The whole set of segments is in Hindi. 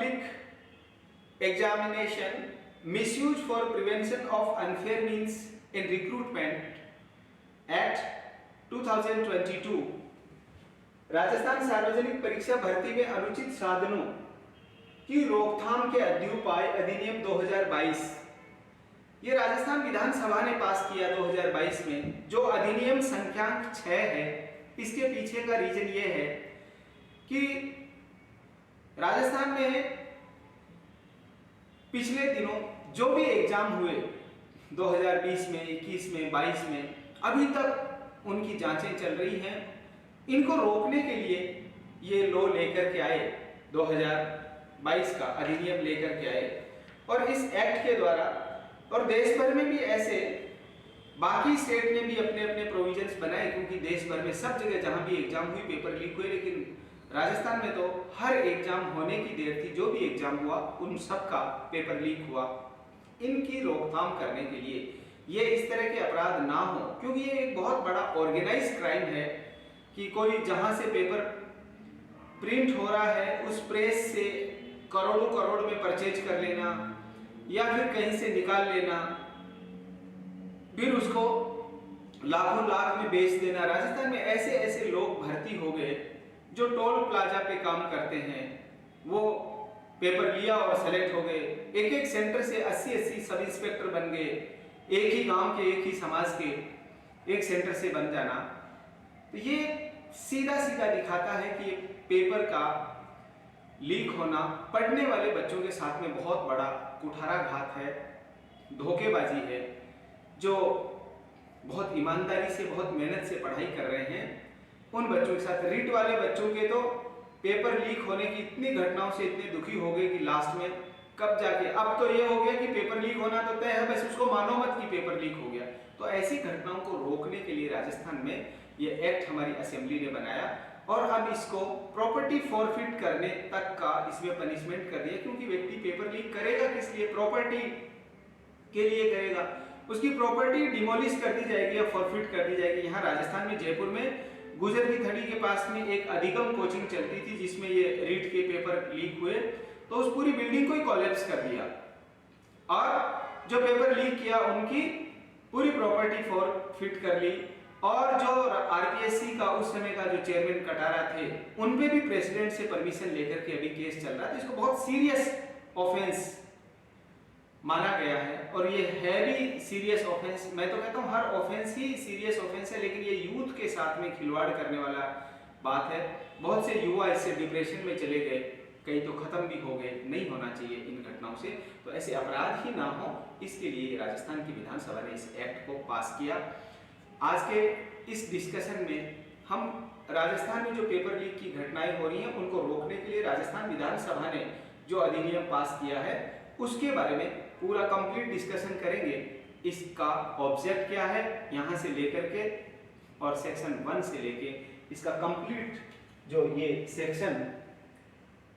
Public Examination Misuse for Prevention of Unfair Means in Recruitment Act 2022 Rajasthan सार्वजनिक परीक्षा भर्ती में अनुचित साधनों की रोकथाम के अध्युपाय अधिनियम 2022 ये राजस्थान विधानसभा ने पास किया 2022 में। जो अधिनियम संख्यांक 6 है, इसके पीछे का रीजन ये है कि राजस्थान में पिछले दिनों जो भी एग्जाम हुए 2020 में, 21 में, 22 में, अभी तक उनकी जांचें चल रही हैं। इनको रोकने के लिए ये लॉ लेकर के आए, 2022 का अधिनियम लेकर के आए, और इस एक्ट के द्वारा, और देश भर में भी ऐसे बाकी स्टेट ने भी अपने अपने प्रोविजंस बनाए, क्योंकि देश भर में सब जगह जहां भी एग्जाम हुई पेपर लीक हुए, लेकिन राजस्थान में तो हर एग्जाम होने की देर थी। जो भी एग्जाम हुआ उन सब का पेपर लीक हुआ। इनकी रोकथाम करने के लिए ये इस तरह के अपराध ना हो, क्योंकि ये एक बहुत बड़ा ऑर्गेनाइज क्राइम है कि कोई जहां से पेपर प्रिंट हो रहा है उस प्रेस से करोड़ों करोड़ में परचेज कर लेना या फिर कहीं से निकाल लेना, फिर उसको लाखों लाख में बेच देना। राजस्थान में ऐसे ऐसे लोग भर्ती हो गए जो टोल प्लाजा पे काम करते हैं, वो पेपर लिया और सेलेक्ट हो गए। एक एक सेंटर से 80-80 सब इंस्पेक्टर बन गए, एक ही गांव के, एक ही समाज के एक सेंटर से बन जाना। तो ये सीधा सीधा दिखाता है कि पेपर का लीक होना पढ़ने वाले बच्चों के साथ में बहुत बड़ा कुठाराघात है, धोखेबाजी है। जो बहुत ईमानदारी से, बहुत मेहनत से पढ़ाई कर रहे हैं उन बच्चों के साथ, रीट वाले बच्चों के तो पेपर लीक होने की इतनी घटनाओं से इतने दुखी हो गए कि लास्ट में कब जाके, अब तो ये हो गया कि पेपर लीक होना तो तय है, बस उसको मानो मत कि पेपर लीक हो गया। तो ऐसी घटनाओं को रोकने के लिए राजस्थान में ये एक्ट हमारी असेंबली ने बनाया, और अब इसको प्रॉपर्टी फॉरफिट करने तक का इसमें पनिशमेंट कर दिया। क्योंकि व्यक्ति पेपर लीक करेगा किस लिए? प्रॉपर्टी के लिए करेगा। उसकी प्रॉपर्टी डिमोलिश कर दी जाएगी या फॉरफिट कर दी जाएगी। यहाँ राजस्थान में जयपुर में गुजर की थड़ी के पास में एक अधिगम कोचिंग चलती थी जिसमें ये रीट के पेपर लीक हुए, तो उस पूरी बिल्डिंग को ही कोलैप्स कर दिया और जो पेपर लीक किया उनकी पूरी प्रॉपर्टी फॉरफिट कर ली। और जो आरपीएससी का उस समय का जो चेयरमैन कटारा थे, उनपे भी प्रेसिडेंट से परमिशन लेकर के अभी केस चल रहा था। इसको बहुत सीरियस ऑफेंस माना गया है, और ये है भी सीरियस ऑफेंस। मैं तो कहता हूँ हर ऑफेंस ही सीरियस ऑफेंस है, लेकिन ये यूथ के साथ में खिलवाड़ करने वाला बात है। बहुत से युवा इससे डिप्रेशन में चले गए, कई तो खत्म भी हो गए। नहीं होना चाहिए इन घटनाओं से, तो ऐसे अपराध ही ना हो, इसके लिए राजस्थान की विधानसभा ने इस एक्ट को पास किया। आज के इस डिस्कशन में हम राजस्थान में जो पेपर लीक की घटनाएं हो रही हैं उनको रोकने के लिए राजस्थान विधानसभा ने जो अधिनियम पास किया है उसके बारे में पूरा कंप्लीट डिस्कशन करेंगे। इसका ऑब्जेक्ट क्या है यहां से लेकर के, और सेक्शन 1 से लेके इसका कंप्लीट जो ये सेक्शन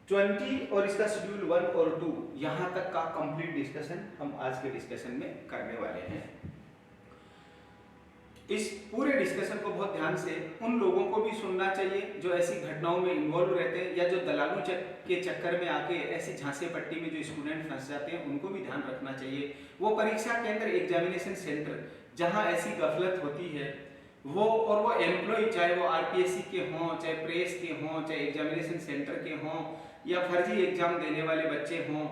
20 और इसका शेड्यूल 1 और 2 यहां तक का कंप्लीट डिस्कशन हम आज के डिस्कशन में करने वाले हैं। इस पूरे डिस्कशन को बहुत ध्यान से उन लोगों को भी सुनना चाहिए जो ऐसी घटनाओं में इन्वॉल्व रहते हैं, या जो दलालों के चक्कर में आके ऐसी झांसे पट्टी में जो स्टूडेंट फंस जाते हैं, उनको भी ध्यान रखना चाहिए। वो परीक्षा केंद्र, एग्जामिनेशन सेंटर जहां ऐसी गफलत होती है, वो और वो एम्प्लॉय, चाहे वो आरपीएससी के हों, चाहे प्रेस के हों, चाहे एग्जामिनेशन सेंटर के हों, या फर्जी एग्जाम देने वाले बच्चे हों,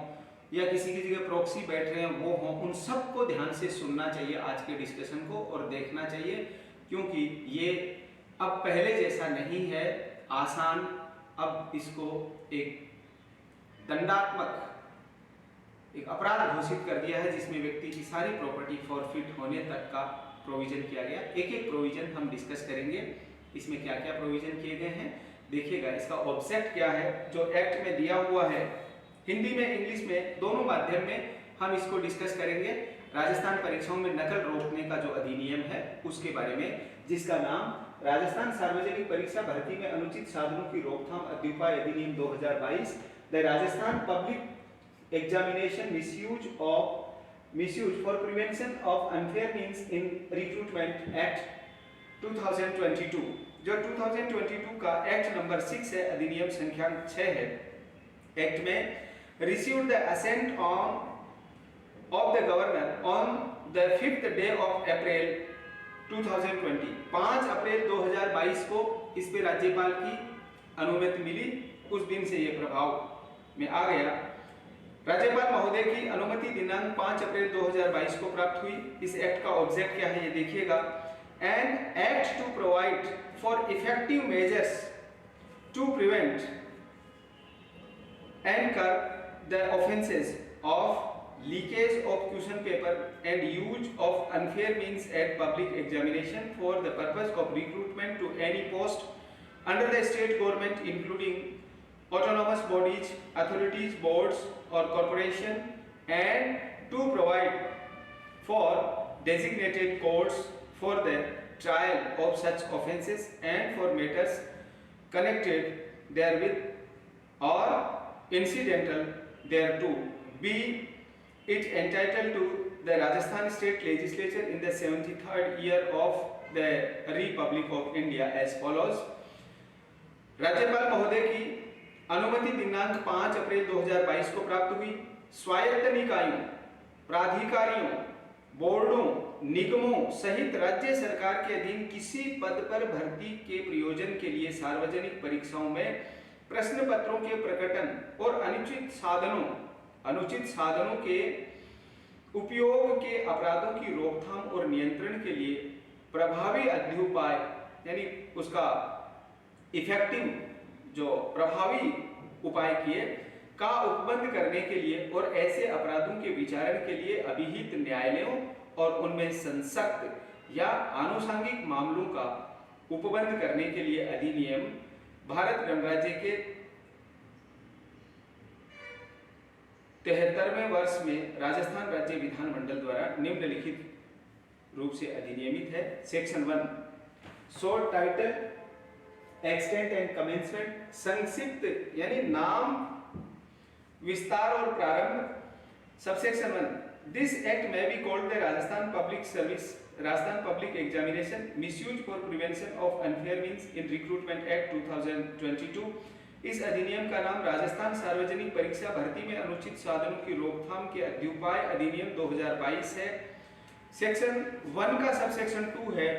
या किसी की जगह प्रॉक्सी बैठ रहे हैं वो हों, उन सबको ध्यान से सुनना चाहिए आज के डिस्कशन को और देखना चाहिए। क्योंकि ये अब पहले जैसा नहीं है आसान, अब इसको एक दंडात्मक एक अपराध घोषित कर दिया है, जिसमें व्यक्ति की सारी प्रॉपर्टी फॉरफिट होने तक का प्रोविजन किया गया। एक एक प्रोविजन हम डिस्कस करेंगे, इसमें क्या क्या प्रोविजन किए गए हैं देखिएगा। इसका ऑब्जेक्ट क्या है जो एक्ट में दिया हुआ है, हिंदी में, इंग्लिश में, दोनों माध्यम में हम इसको डिस्कस करेंगे। राजस्थान परीक्षाओं में नकल रोकने का जो अधिनियम है उसके बारे में, जिसका नाम राजस्थान सार्वजनिक परीक्षा भर्ती में अनुचित साधनों की रोकथाम अध्युपाय अधिनियम 2022, the Rajasthan public examination misuse for prevention of unfair means in recruitment act 2022, जो 2022 का एक्ट नंबर 6 है, अधिनियम संख्या 6 है। एक्ट में received the assent of the governor on the 5th day of April 2020। 5 अप्रैल 2022 को इस पे राज्यपाल की अनुमति मिली। उस दिन से ये प्रभाव में आ गया। राज्यपाल महोदय की अनुमति दिनांक 5 अप्रैल 2022 को प्राप्त हुई। इस एक्ट का ऑब्जेक्ट क्या है ये देखिएगा। An act to provide for effective measures to prevent and curb the offences of leakage of question paper and use of unfair means at public examination for the purpose of recruitment to any post under the state government, including autonomous bodies, authorities, boards or corporation, and to provide for designated courts for the trial of such offences and for matters connected therewith or incidental thereto, be it entitled to the Rajasthan State Legislature in the 73rd year of the Republic of India as follows। राज्यपाल महोदय की अनुमति दिनांक 5 अप्रैल 2022 को प्राप्त हुई। स्वायत्त निकायों, प्राधिकारियों, बोर्डों, निगमों सहित राज्य सरकार के अधीन किसी पद पर भर्ती के प्रयोजन के लिए सार्वजनिक परीक्षाओं में प्रश्न पत्रों के प्रकटन और अनुचित साधनों के उपयोग के अपराधों की रोकथाम और नियंत्रण के लिए प्रभावी अध्युपाय यानी उसका इफेक्टिव जो प्रभावी उपाय किए का उपबंध करने के लिए और ऐसे अपराधों के विचारण के लिए अभिहित न्यायालयों और उनमें संसक्त या आनुषंगिक मामलों का उपबंध करने के लिए अधिनियम भारत गणराज्य के 73वें वर्ष में राजस्थान राज्य विधानमंडल द्वारा निम्नलिखित रूप से अधिनियमित है। Section 1 short title, extent and commencement, संक्षिप्त यानी नाम, विस्तार और प्रारंभ। Subsection 1 this act may be called the Rajasthan public examination misuse for prevention of unfair means in recruitment act 2022। इस अधिनियम का नाम राजस्थान सार्वजनिक परीक्षा भर्ती में अनुचित साधनों की रोकथाम के अध्युपाय अधिनियम 2022 है। सेक्शन 1 का सबसेक्शन 2 है।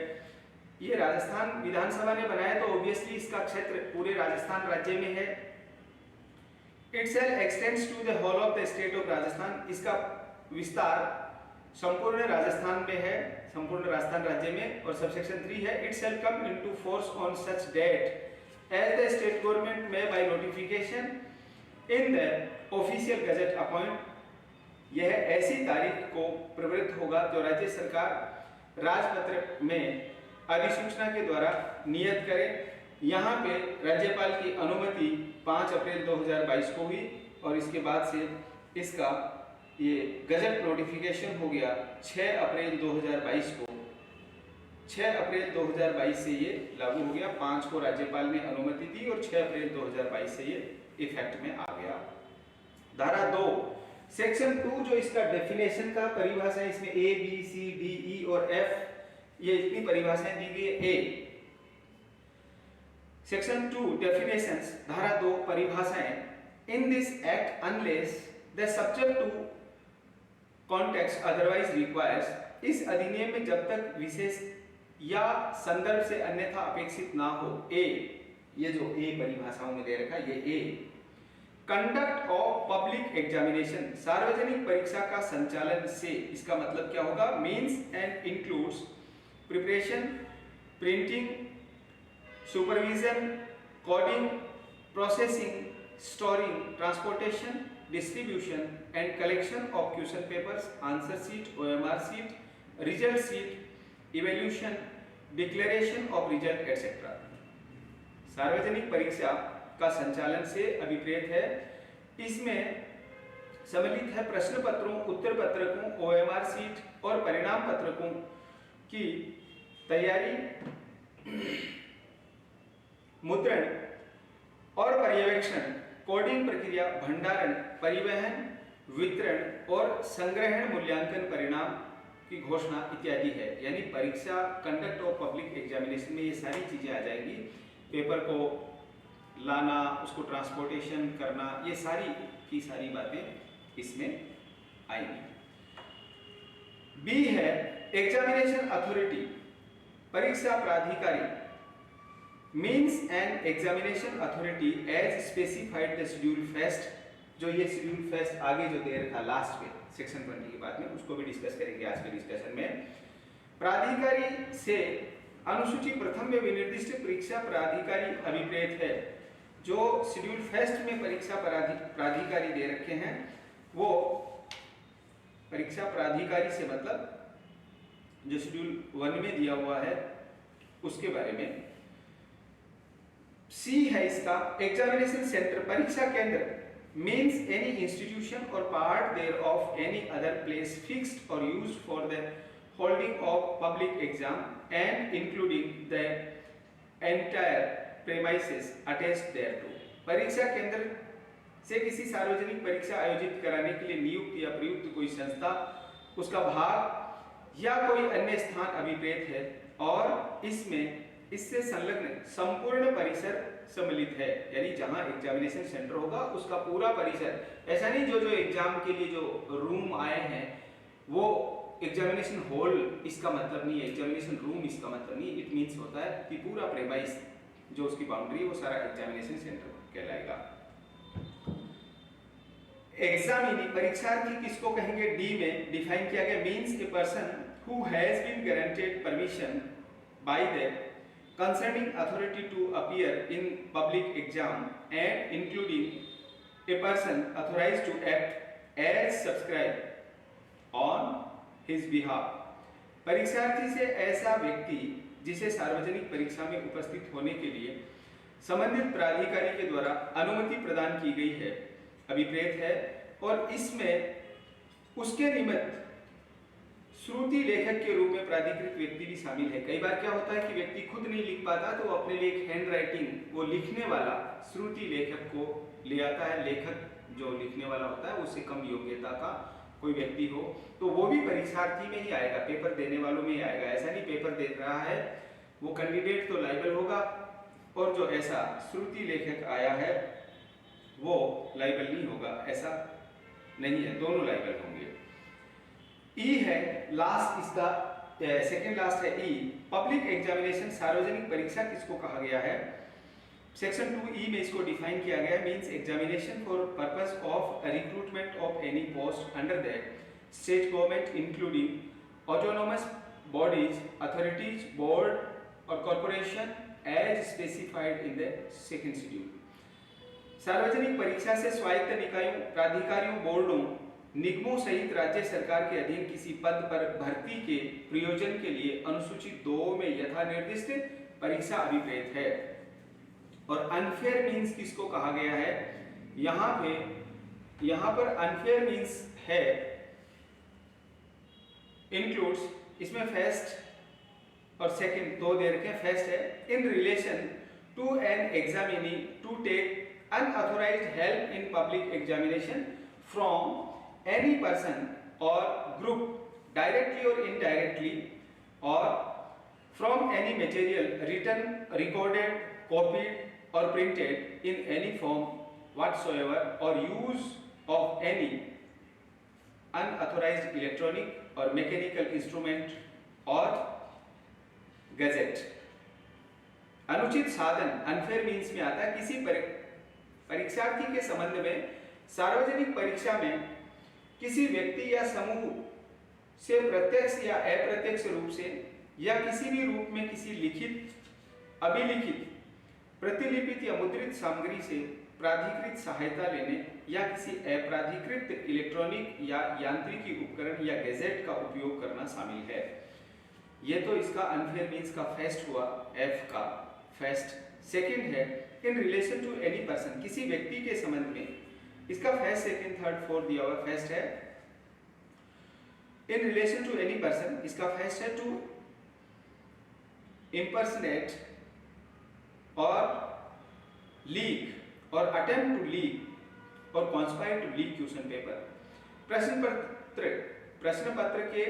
ये राजस्थान विधानसभा ने बनाया तो ऑब्वियसली इसका क्षेत्र पूरे राजस्थान राज्य में है। It shall extends to the whole of the state of Rajasthan. इसका विस्तार संपूर्ण राजस्थान में है, संपूर्ण राजस्थान राज्य में। और सबसेक्शन 3 है it shall come into force on such date as the state government may by notification in the official gazette appoint। यह ऐसी तारीख को प्रवृत्त होगा जो राज्य सरकार राजपत्र में अधिसूचना के द्वारा नियत करे। यहाँ पे राज्यपाल की अनुमति 5 अप्रैल 2022 को हुई और इसके बाद से इसका ये गजट नोटिफिकेशन हो गया 6 अप्रैल 2022 को। 6 अप्रैल 2022 से ये लागू हो गया। 5 को राज्यपाल ने अनुमति दी और 6 अप्रैल 2022 से ये इफेक्ट में आ गया। धारा 2 सेक्शन 2 जो इसका डेफिनेशन का परिभाषा है, इसमें ए बी सी डी ई और एफ ये इतनी परिभाषाएं दी गई है। ए सेक्शन 2 डेफिनेशंस, धारा 2 परिभाषाएं। In this act unless the subject to context otherwise requires. इस अधिनियम में जब तक विशेष या संदर्भ से अन्यथा अपेक्षित ना हो। ए ये जो ए परिभाषाओं में दे रखा है ये ए। कंडक्ट ऑफ पब्लिक एग्जामिनेशन सार्वजनिक परीक्षा का संचालन से, इसका मतलब क्या होगा, means and includes preparation, printing, supervision, coding, processing, storing, transportation, distribution and collection of question papers, answer sheet, OMR sheet, result sheet, evaluation, declaration of result etcetera. सार्वजनिक परीक्षा का संचालन से अभिप्रेत है। इसमें सम्मिलित है प्रश्न पत्रों, उत्तर पत्रकों, ओएमआर शीट और परिणाम पत्रकों की तैयारी, मुद्रण और पर्यवेक्षण, कोडिंग प्रक्रिया, भंडारण, परिवहन, वितरण और संग्रहण, मूल्यांकन, परिणाम की घोषणा इत्यादि है। यानी परीक्षा कंडक्ट ऑफ पब्लिक एग्जामिनेशन में ये सारी चीजें आ जाएंगी। पेपर को लाना, उसको ट्रांसपोर्टेशन करना, ये सारी की सारी बातें इसमें आएंगी। बी है एग्जामिनेशन अथॉरिटी, परीक्षा प्राधिकारी means an examination authority as specified the schedule first. जो ये शेड्यूल फर्स्ट आगे जो दे रखा लास्ट पे सेक्शन 20 के बाद में, उसको भी डिस्कस करेंगे आज के डिस्कशन में। प्राधिकारी से अनुसूची प्रथम में विनिर्दिष्ट परीक्षा प्राधिकारी अभिप्रेत है। जो शेड्यूल फर्स्ट में परीक्षा प्राधिकारी दे रखे हैं, वो परीक्षा प्राधिकारी से मतलब जो शेड्यूल 1 में दिया हुआ है उसके बारे में। सी है इसका एग्जामिनेशन सेंटर, परीक्षा केंद्र मीन्स एनी इंस्टीट्यूशन और part thereof any other place fixed और used for the holding of public exam and including the entire premises attached thereto। परीक्षा केंद्र से किसी सार्वजनिक परीक्षा आयोजित कराने के लिए नियुक्त या प्रयुक्त कोई संस्था, उसका भाग या कोई अन्य स्थान अभिप्रेत है और इसमें इससे संलग्न संपूर्ण परिसर सम्मिलित है। यानी जहां एग्जामिनेशन सेंटर होगा उसका पूरा परिसर, ऐसा नहीं जो एग्जाम के लिए जो रूम आए हैं वो एग्जामिनेशन हॉल इसका मतलब नहीं है, एग्जामिनेशन रूम इसका मतलब नहीं। इट मीन्स होता है कि पूरा प्रेमाइस जो उसकी बाउंड्री वो सारा एग्जामिनेशन सेंटर कहलाएगा। एग्जामिनी परीक्षार्थी किसको कहेंगे, डी में डिफाइन किया गया means a person who has been guaranteed permission by the concerning authority to appear in public exam and including a person authorised to act as subscribe on his behalf. परीक्षार्थी से ऐसा व्यक्ति जिसे सार्वजनिक परीक्षा में उपस्थित होने के लिए संबंधित प्राधिकारी के द्वारा अनुमति प्रदान की गई है अभिप्रेत है, और इसमें उसके निमित्त श्रुति लेखक के रूप में प्राधिकृत व्यक्ति भी शामिल है। कई बार क्या होता है कि व्यक्ति खुद नहीं लिख पाता तो अपने लिए एक हैंड राइटिंग, वो लिखने वाला श्रुति लेखक को ले आता है। लेखक जो लिखने वाला होता है उससे कम योग्यता का कोई व्यक्ति हो तो वो भी परीक्षार्थी में ही आएगा, पेपर देने वालों में ही आएगा। ऐसा नहीं पेपर दे रहा है वो कैंडिडेट तो लायबल होगा और जो ऐसा श्रुति लेखक आया है वो लायबल नहीं होगा, ऐसा नहीं है, दोनों लायबल होंगे। ई है लास्ट, इसका सेकंड लास्ट है ई, पब्लिक एग्जामिनेशन सार्वजनिक परीक्षा किसको कहा गया है। सेक्शन 2E में इसको डिफाइन किया गया है means examination for purpose of recruitment of any post under the state government including autonomous bodies, authorities, board और corporation as specified in the second schedule. सार्वजनिक परीक्षा से स्वायत्त निकायों, प्राधिकारियों, बोर्डों, निगमों सहित राज्य सरकार के अधीन किसी पद पर भर्ती के प्रयोजन के लिए अनुसूची 2 में यथा निर्दिष्ट परीक्षा अभिप्रेत है। और अनफेयर मींस किसको कहा गया है, यहां पर अनफेयर मींस है इंक्लूड्स, इसमें फर्स्ट और सेकंड दो दे रखे हैं। फर्स्ट है in relation to an examinee to take unauthorised help in public examination from any person और ग्रुप डायरेक्टली और इनडायरेक्टली और from any material written, recorded, copied or printed in any form whatsoever or use of any unauthorized electronic or mechanical instrument or gadget। अनुचित साधन अनफेयर मीन्स में आता है किसी परीक्षार्थी के संबंध में सार्वजनिक परीक्षा में किसी व्यक्ति या समूह से प्रत्यक्ष या अप्रत्यक्ष रूप से या किसी भी रूप में किसी लिखित, अभिलिखित, प्रतिलिपित या मुद्रित सामग्री से प्राधिकृत सहायता लेने या किसी अप्राधिकृत इलेक्ट्रॉनिक या यांत्रिकी उपकरण या गैजेट का उपयोग करना शामिल है। ये तो इसका अनफेयर मीन्स का फर्स्ट हुआ, एफ का फर्स्ट। सेकंड है in relation to any person, किसी व्यक्ति के संबंध में, इसका फर्स्ट, सेकंड, थर्ड, फोर्थ दिया हुआ। फर्स्ट है in relation to any person, इसका फर्स्ट है टू impersonate और लीक और अटेम्प्ट टू लीक और conspire to leak question paper. प्रश्न पत्र के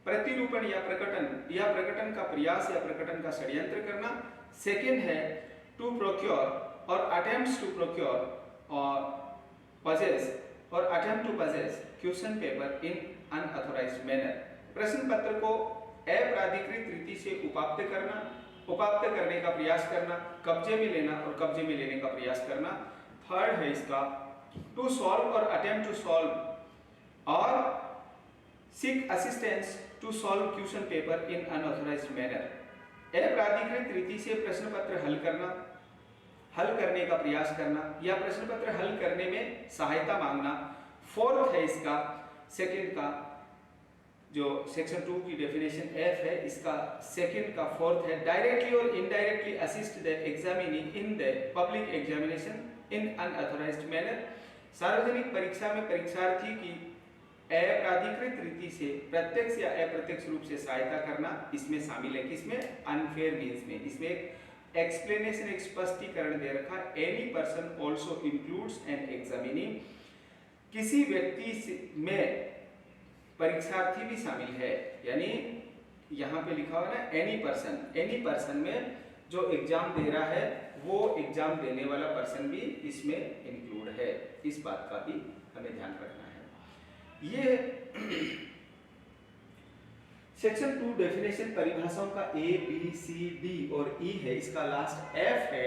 प्रतिरूपण या प्रकटन का प्रयास या प्रकटन का षड्यंत्र करना। सेकंड है to procure or attempts to procure or possess or attempt to possess question paper in unauthorized manner। प्रश्न पत्र को अप्राधिकृत रीति से उपात्त करना, उपात्त करने का प्रयास करना, कब्जे में लेना और कब्जे में लेने का प्रयास करना। थर्ड है इसका टू सॉल्व और अटेम्प्ट टू सॉल्व और seek assistance to solve question paper in unauthorised manner. अप्राधिकृत रीति से प्रश्न पत्र हल करना, हल करने का प्रयास करना या प्रश्न पत्र हल करने में सहायता मांगना। फोर्थ है इसका सेकंड का जो सेक्शन 2 की डेफिनेशन एफ है, इसका सेकंड का फोर्थ है डायरेक्टली और indirectly assist the examinee in the public examination in unauthorised manner. सार्वजनिक परीक्षा में परीक्षार्थी की अप्राधिकृत रीति से प्रत्यक्ष या अप्रत्यक्ष रूप से सहायता करना इसमें शामिल है। किसमें? अनफेयर मीन्स में। इसमें एक एक्सप्लेनेशन, एक स्पष्टीकरण दे रखा है। Any person also includes an examinee, किसी व्यक्ति में परीक्षार्थी भी शामिल है, यानी यहाँ पे लिखा हुआ है ना एनी पर्सन, एनी पर्सन में जो एग्जाम दे रहा है वो एग्जाम देने वाला पर्सन भी इसमें इंक्लूड है। इस बात का भी हमें ध्यान रखना है। ये सेक्शन 2 डेफिनेशन परिभाषाओं का ए बी सी डी और ई है, इसका लास्ट एफ है।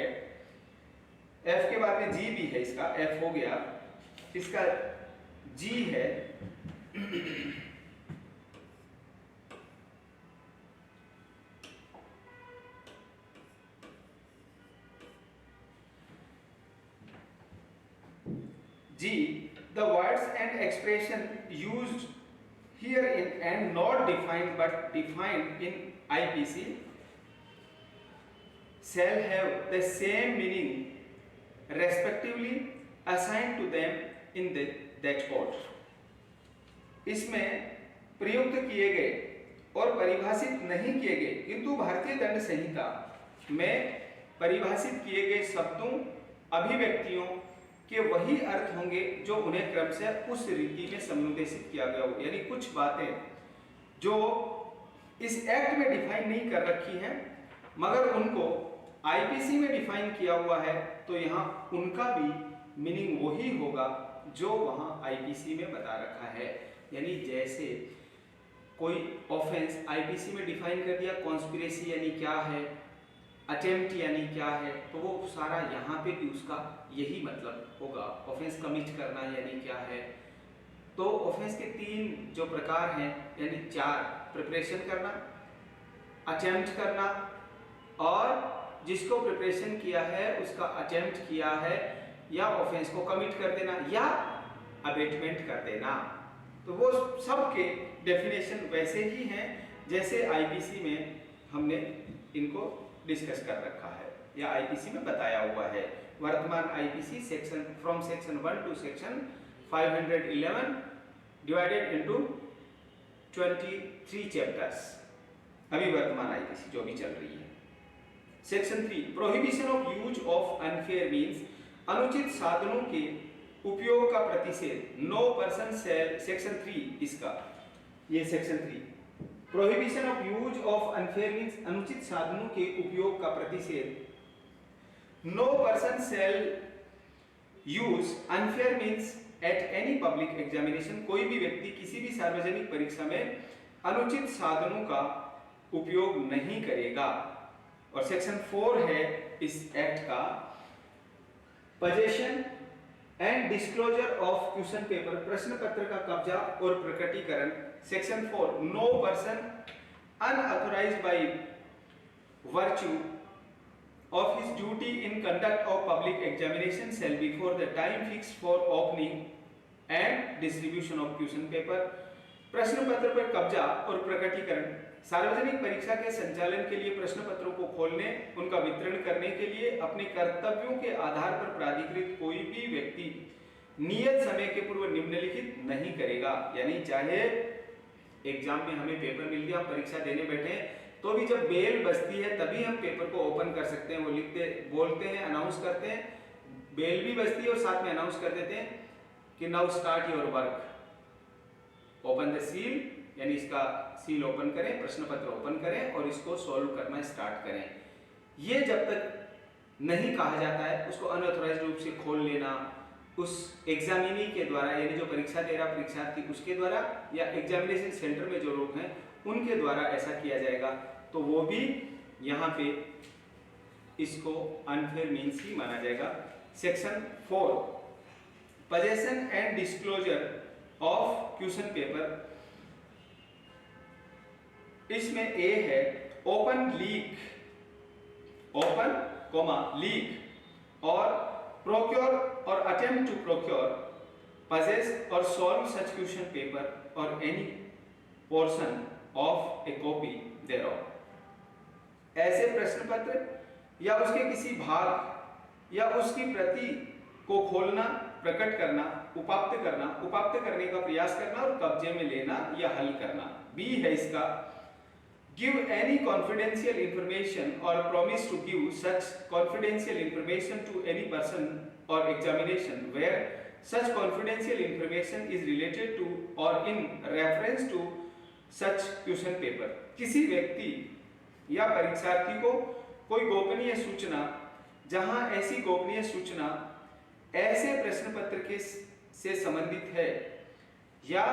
एफ के बाद में जी भी है, इसका एफ हो गया, इसका जी है। G, the words and expression used herein and not defined but defined in IPC shall have the same meaning respectively assigned to them in that court। इसमें प्रयुक्त किए गए और परिभाषित नहीं किए गए किंतु भारतीय दंड संहिता में परिभाषित किए गए शब्दों, अभिव्यक्तियों के वही अर्थ होंगे जो उन्हें क्रमशः उस रीति में समुद्देशित किया गया हो। यानी कुछ बातें जो इस एक्ट में डिफाइन नहीं कर रखी हैं मगर उनको आईपीसी में डिफाइन किया हुआ है, तो यहाँ उनका भी मीनिंग वही होगा जो वहाँ आईपीसी में बता रखा है। यानी जैसे कोई ऑफेंस आईपीसी में डिफाइन कर दिया, कॉन्स्पिरेसी यानी क्या है, अटेम्प्ट यानी क्या है, तो वो सारा यहाँ पे भी उसका यही मतलब होगा। ऑफेंस कमिट करना यानी क्या है, तो ऑफेंस के 3 जो प्रकार हैं यानी 4, प्रिपरेशन करना, अटेम्प्ट करना और जिसको प्रिपरेशन किया है उसका अटेम्प्ट किया है या ऑफेंस को कमिट कर देना या अबेटमेंट कर देना। तो वो सब के डेफिनेशन वैसे ही हैं जैसे आईपीसी में हमने इनको डिस्कस कर रखा है या आईपीसी में बताया हुआ है। वर्तमान IPC section from section 1 to section 511 divided into 23 chapters, अभी वर्तमान आईपीसी जो भी चल रही है। Section 3 prohibition of use of unfair means, अनुचित साधनों के उपयोग का प्रतिषेध। नो पर्सन शैल, सेक्शन 3 इसका, ये section 3 prohibition of use of unfair means, अनुचित साधनों के उपयोग का प्रतिषेध। No person shall use unfair means at any public examination, कोई भी व्यक्ति किसी भी सार्वजनिक परीक्षा में अनुचित साधनों का उपयोग नहीं करेगा। और सेक्शन 4 है इस एक्ट का, possession and disclosure of question paper, प्रश्न पत्र का कब्जा और प्रकटीकरण। Section 4 no person unauthorised by virtue of his duty in conduct of public examination shall before the time fixed for opening and distribution of question paper। प्रश्न पत्र पर कब्जा और प्रकटीकरण, सार्वजनिक परीक्षा के संचालन के लिए प्रश्न पत्रों को खोलने, उनका वितरण करने के लिए अपने कर्तव्यों के आधार पर प्राधिकृत कोई भी व्यक्ति नियत समय के पूर्व निम्नलिखित नहीं करेगा। यानी चाहे एग्जाम में हमें पेपर मिल गया, परीक्षा देने बैठे तो भी जब बेल बजती है तभी हम पेपर को ओपन कर सकते हैं। वो लिखते बोलते हैं, अनाउंस करते हैं, बेल भी बजती है और साथ में अनाउंस कर देते हैं कि now start your work, open the seal, यानी इसका सील ओपन करें, प्रश्न पत्र ओपन करें और इसको सॉल्व करना स्टार्ट करें। ये जब तक नहीं कहा जाता है, उसको अनऑथोराइज्ड रूप से खोल लेना उस एग्जामिनी के द्वारा, यानी जो परीक्षा दे रहा परीक्षार्थी उसके द्वारा, या एग्जामिनेशन सेंटर में जो लोग हैं उनके द्वारा ऐसा किया जाएगा, तो वो भी यहाँ पे इसको अनफेयर मीन्स ही माना जाएगा। Section 4, possession and disclosure of question paper, इसमें ए है open leak, open comma leak और प्रोक्योर और अटेम्प्ट टू प्रोक्योर, possess और सॉल्व सच क्वेश्चन पेपर और any portion of a copy thereof, ऐसे प्रश्न पत्र या उसके किसी भाग या उसकी प्रति को खोलना, प्रकट करना, उपाप्त करने का प्रयास करना और कब्जे में लेना या हल करना। बी है इसका, गिव एनी कॉन्फिडेंशियल इंफॉर्मेशन और promise to give such confidential information to any person और examination where such confidential information is related to और in reference to such question paper, किसी व्यक्ति या परीक्षार्थी को कोई गोपनीय सूचना, जहां ऐसी गोपनीय सूचना ऐसे प्रश्न पत्र के से संबंधित है या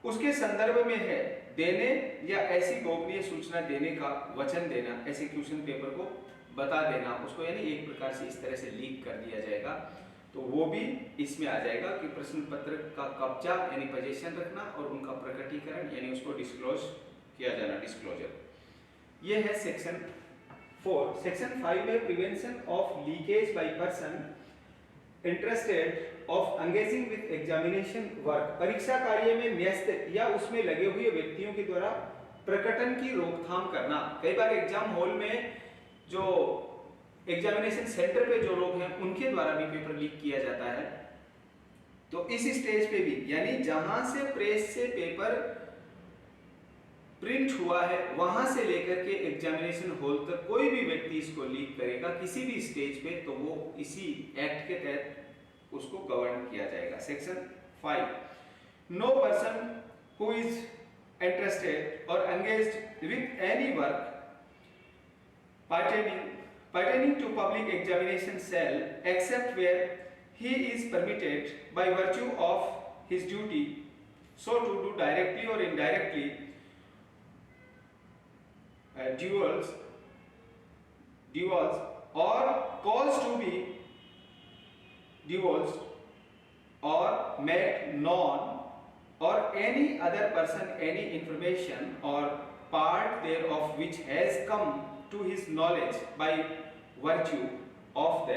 उसके संदर्भ में है, देने या ऐसी गोपनीय सूचना देने का वचन देना, ऐसे क्वेश्चन पेपर को बता देना उसको, यानी एक प्रकार से इस तरह से लीक कर दिया जाएगा, तो वो भी इसमें आ जाएगा कि प्रश्न पत्र का कब्जा यानी पोजीशन रखना और उनका प्रकटीकरण यानी उसको डिस्क्लोज किया जाना, डिस्क्लोजर। ये है सेक्शन 4। सेक्शन 5 है prevention of leakage by person interested of engaging with examination work, परीक्षा कार्य में न्यस्त या उसमें लगे हुए व्यक्तियों के द्वारा प्रकटन की रोकथाम करना। कई बार एग्जाम हॉल में जो एग्जामिनेशन सेंटर पे जो लोग हैं उनके द्वारा भी पेपर लीक किया जाता है, तो इस स्टेज पे भी, यानी जहां से प्रेस से पेपर प्रिंट हुआ है वहां से लेकर के एग्जामिनेशन हॉल तक कोई भी व्यक्ति इसको लीक करेगा किसी भी स्टेज पे, तो वो इसी एक्ट के तहत उसको गवर्न किया जाएगा। Section 5, no person who is interested और engaged with any work pertaining to public examination cell except where he is permitted by virtue of his duty so to do directly or indirectly, duels or cause to be divulged or made known or any other person any information or part thereof which has come to his knowledge by virtue of the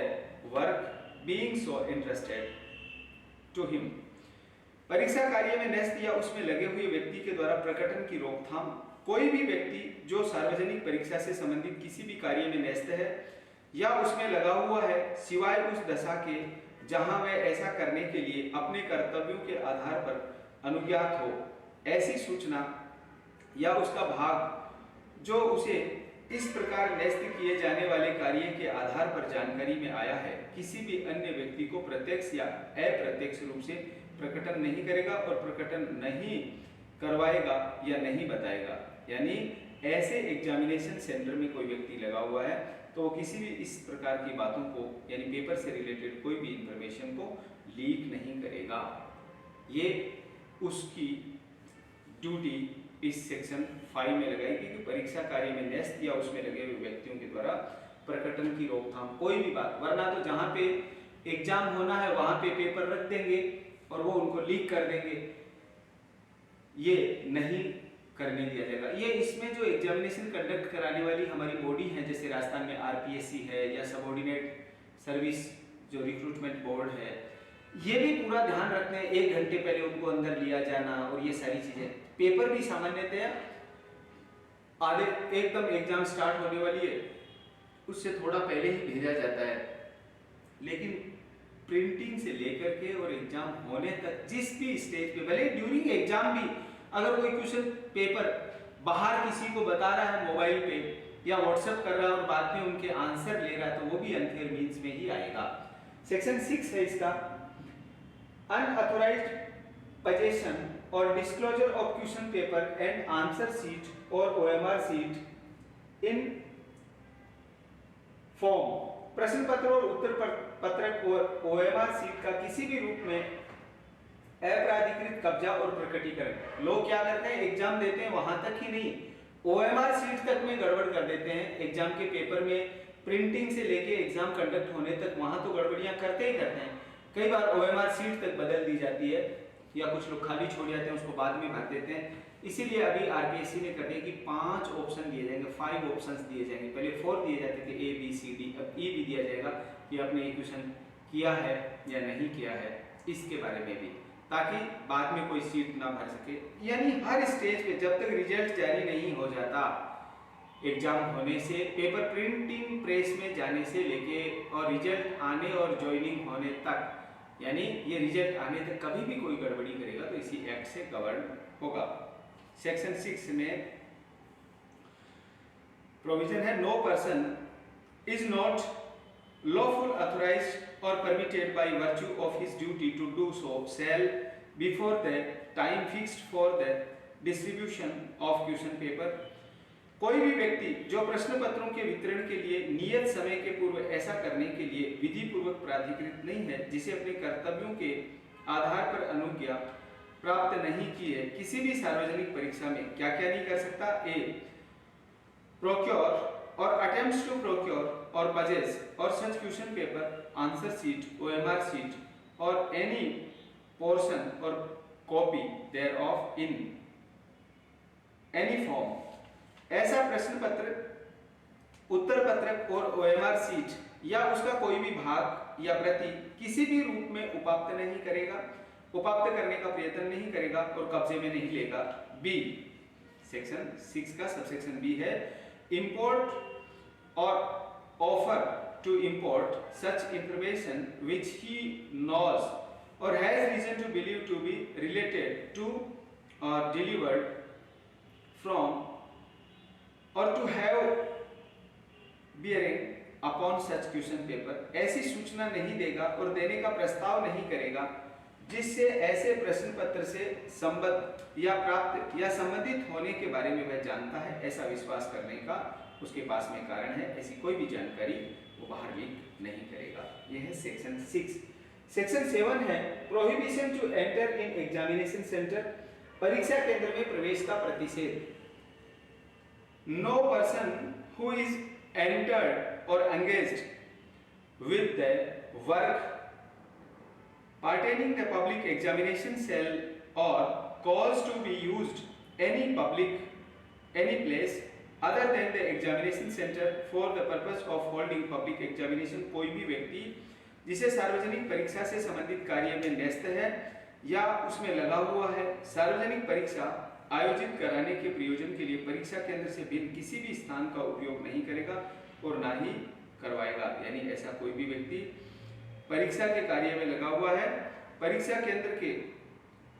work being so interested to him, परीक्षा कार्य में न्यस्त या उसमें लगे हुए व्यक्ति के द्वारा प्रकटन की रोकथाम, कोई भी व्यक्ति जो सार्वजनिक परीक्षा से संबंधित किसी भी कार्य में न्यस्त है या उसमें लगा हुआ है सिवाय उस दशा के जहां वह ऐसा करने के लिए अपने कर्तव्यों के आधार पर अनुज्ञात हो, ऐसी सूचना या उसका भाग जो उसे इस प्रकार न्यस्त किए जाने वाले कार्य के आधार पर जानकारी में आया है, किसी भी अन्य व्यक्ति को प्रत्यक्ष या अप्रत्यक्ष रूप से प्रकटन नहीं करेगा और प्रकटन नहीं करवाएगा या नहीं बताएगा। यानी ऐसे एग्जामिनेशन सेंटर में कोई व्यक्ति लगा हुआ है तो वो किसी भी इस प्रकार की बातों को यानी पेपर से रिलेटेड कोई भी इंफॉर्मेशन को लीक नहीं करेगा। ये उसकी ड्यूटी इस सेक्शन 5 में लगाएगी कि परीक्षा कार्य में न्यस्त या उसमें लगे हुए व्यक्तियों के द्वारा प्रकटन की रोकथाम, कोई भी बात, वरना तो जहां पे एग्जाम होना है वहां पे पेपर रख देंगे और वो उनको लीक कर देंगे, ये नहीं करने दिया जाएगा। ये इसमें जो एग्जामिनेशन कंडक्ट कराने वाली हमारी बॉडी है, जैसे राजस्थान में आरपीएससी है या सबऑर्डिनेट सर्विस जो रिक्रूटमेंट बोर्ड है, ये भी पूरा ध्यान रखते हैं 1 घंटे पहले उनको अंदर लिया जाना और ये सारी चीजें। पेपर भी सामान्यतया आधे एकदम एग्जाम स्टार्ट होने वाली है उससे थोड़ा पहले ही भेजा जाता है, लेकिन प्रिंटिंग से लेकर के और एग्जाम होने तक जिस भी स्टेज पे, भले ड्यूरिंग एग्जाम भी अगर कोई क्वेश्चन पेपर बाहर किसी को बता रहा है मोबाइल पे या व्हाट्सएप कर रहा है और बाद में उनके आंसर ले रहा है तो वो भी अनफेयर मीन्स में ही आएगा। सेक्शन 6 है इसका, unauthorised possession or disclosure of question paper and answer sheet or OMR sheet in form प्रश्न पत्र और उत्तर पत्रक और ओएमआर सीट का किसी भी रूप में अप्राधिकृत कब्जा और प्रकटीकरण। लोग क्या करते हैं, एग्जाम देते हैं, वहां तक ही नहीं, ओएमआर सीट तक में गड़बड़ कर देते हैं। एग्जाम के पेपर में प्रिंटिंग से लेके एग्जाम कंडक्ट होने तक वहां तो गड़बड़ियां करते ही करते हैं। कई बार ओएमआर सीट तक बदल दी जाती है या कुछ लोग खाली छोड़ जाते हैं, उसको बाद में भर देते हैं। इसीलिए अभी आरपीएससी ने कर दिया कि 5 ऑप्शन दिए जाएंगे, 5 ऑप्शंस दिए जाएंगे। पहले 4 दिए जाते थे, ए बी सी डी, अब ई भी दिया जाएगा कि आपने क्वेश्चन किया है या नहीं किया है, इसके बारे में भी, ताकि बाद में कोई सीट ना भर सके। यानी हर स्टेज पे जब तक रिजल्ट जारी नहीं हो जाता, एग्जाम होने से, पेपर प्रिंटिंग प्रेस में जाने से लेके और रिजल्ट आने और ज्वाइनिंग होने तक, यानी ये रिजल्ट आने तक कभी भी कोई गड़बड़ी करेगा तो इसी एक्ट से गवर्न होगा। सेक्शन 6 में प्रोविजन है, no person is not lawful authorized or permitted by virtue of his duty to do so shall before the time fixed for the distribution of question paper। कोई भी व्यक्ति जो प्रश्न पत्रों के वितरण के लिए नियत समय के पूर्व ऐसा करने के लिए विधि पूर्वक प्राधिकृत नहीं है, जिसे अपने कर्तव्यों के आधार पर अनुज्ञा प्राप्त नहीं की है, किसी भी सार्वजनिक परीक्षा में क्या क्या नहीं कर सकता। ए, procure or attempts to procure or possess or such question paper, answer sheet, OMR sheet or any portion or copy thereof in any form। ऐसा प्रश्न पत्र, उत्तर पत्रक और OMR सीट या उसका कोई भी भाग या प्रति किसी भी रूप में उपाप्त नहीं करेगा, उपाप्त करने का प्रयत्न नहीं करेगा और कब्जे में नहीं लेगा। बी, सेक्शन 6 का सबसेक्शन बी है, import or offer to import such information which he knows or has reason to believe to be related to or delivered from or to have bearing upon such question paper। ऐसी सूचना नहीं देगा और देने का प्रस्ताव नहीं करेगा जिससे ऐसे प्रश्न पत्र से संबद्ध या प्राप्त या संबंधित होने के बारे में वह जानता है, ऐसा विश्वास करने का उसके पास में कारण है, ऐसी कोई भी जानकारी वो बाहर लीक नहीं करेगा। यह है सेक्शन 6। सेक्शन 7 है, prohibition to enter in examination centre, परीक्षा केंद्र में प्रवेश का प्रतिषेध। No person who is entered और engaged with the work pertaining the public examination cell or caused to be used any place other than the examination center for the purpose of holding public examination। कोई भी व्यक्ति जिसे सार्वजनिक परीक्षा से संबंधित कार्य में न्यस्त है या उसमें लगा हुआ है, सार्वजनिक परीक्षा आयोजित कराने के प्रयोजन के लिए परीक्षा केंद्र से भिन्न किसी भी स्थान का उपयोग नहीं करेगा और ना ही करवाएगा। यानी ऐसा कोई भी व्यक्ति परीक्षा के कार्य में लगा हुआ है, परीक्षा केंद्र के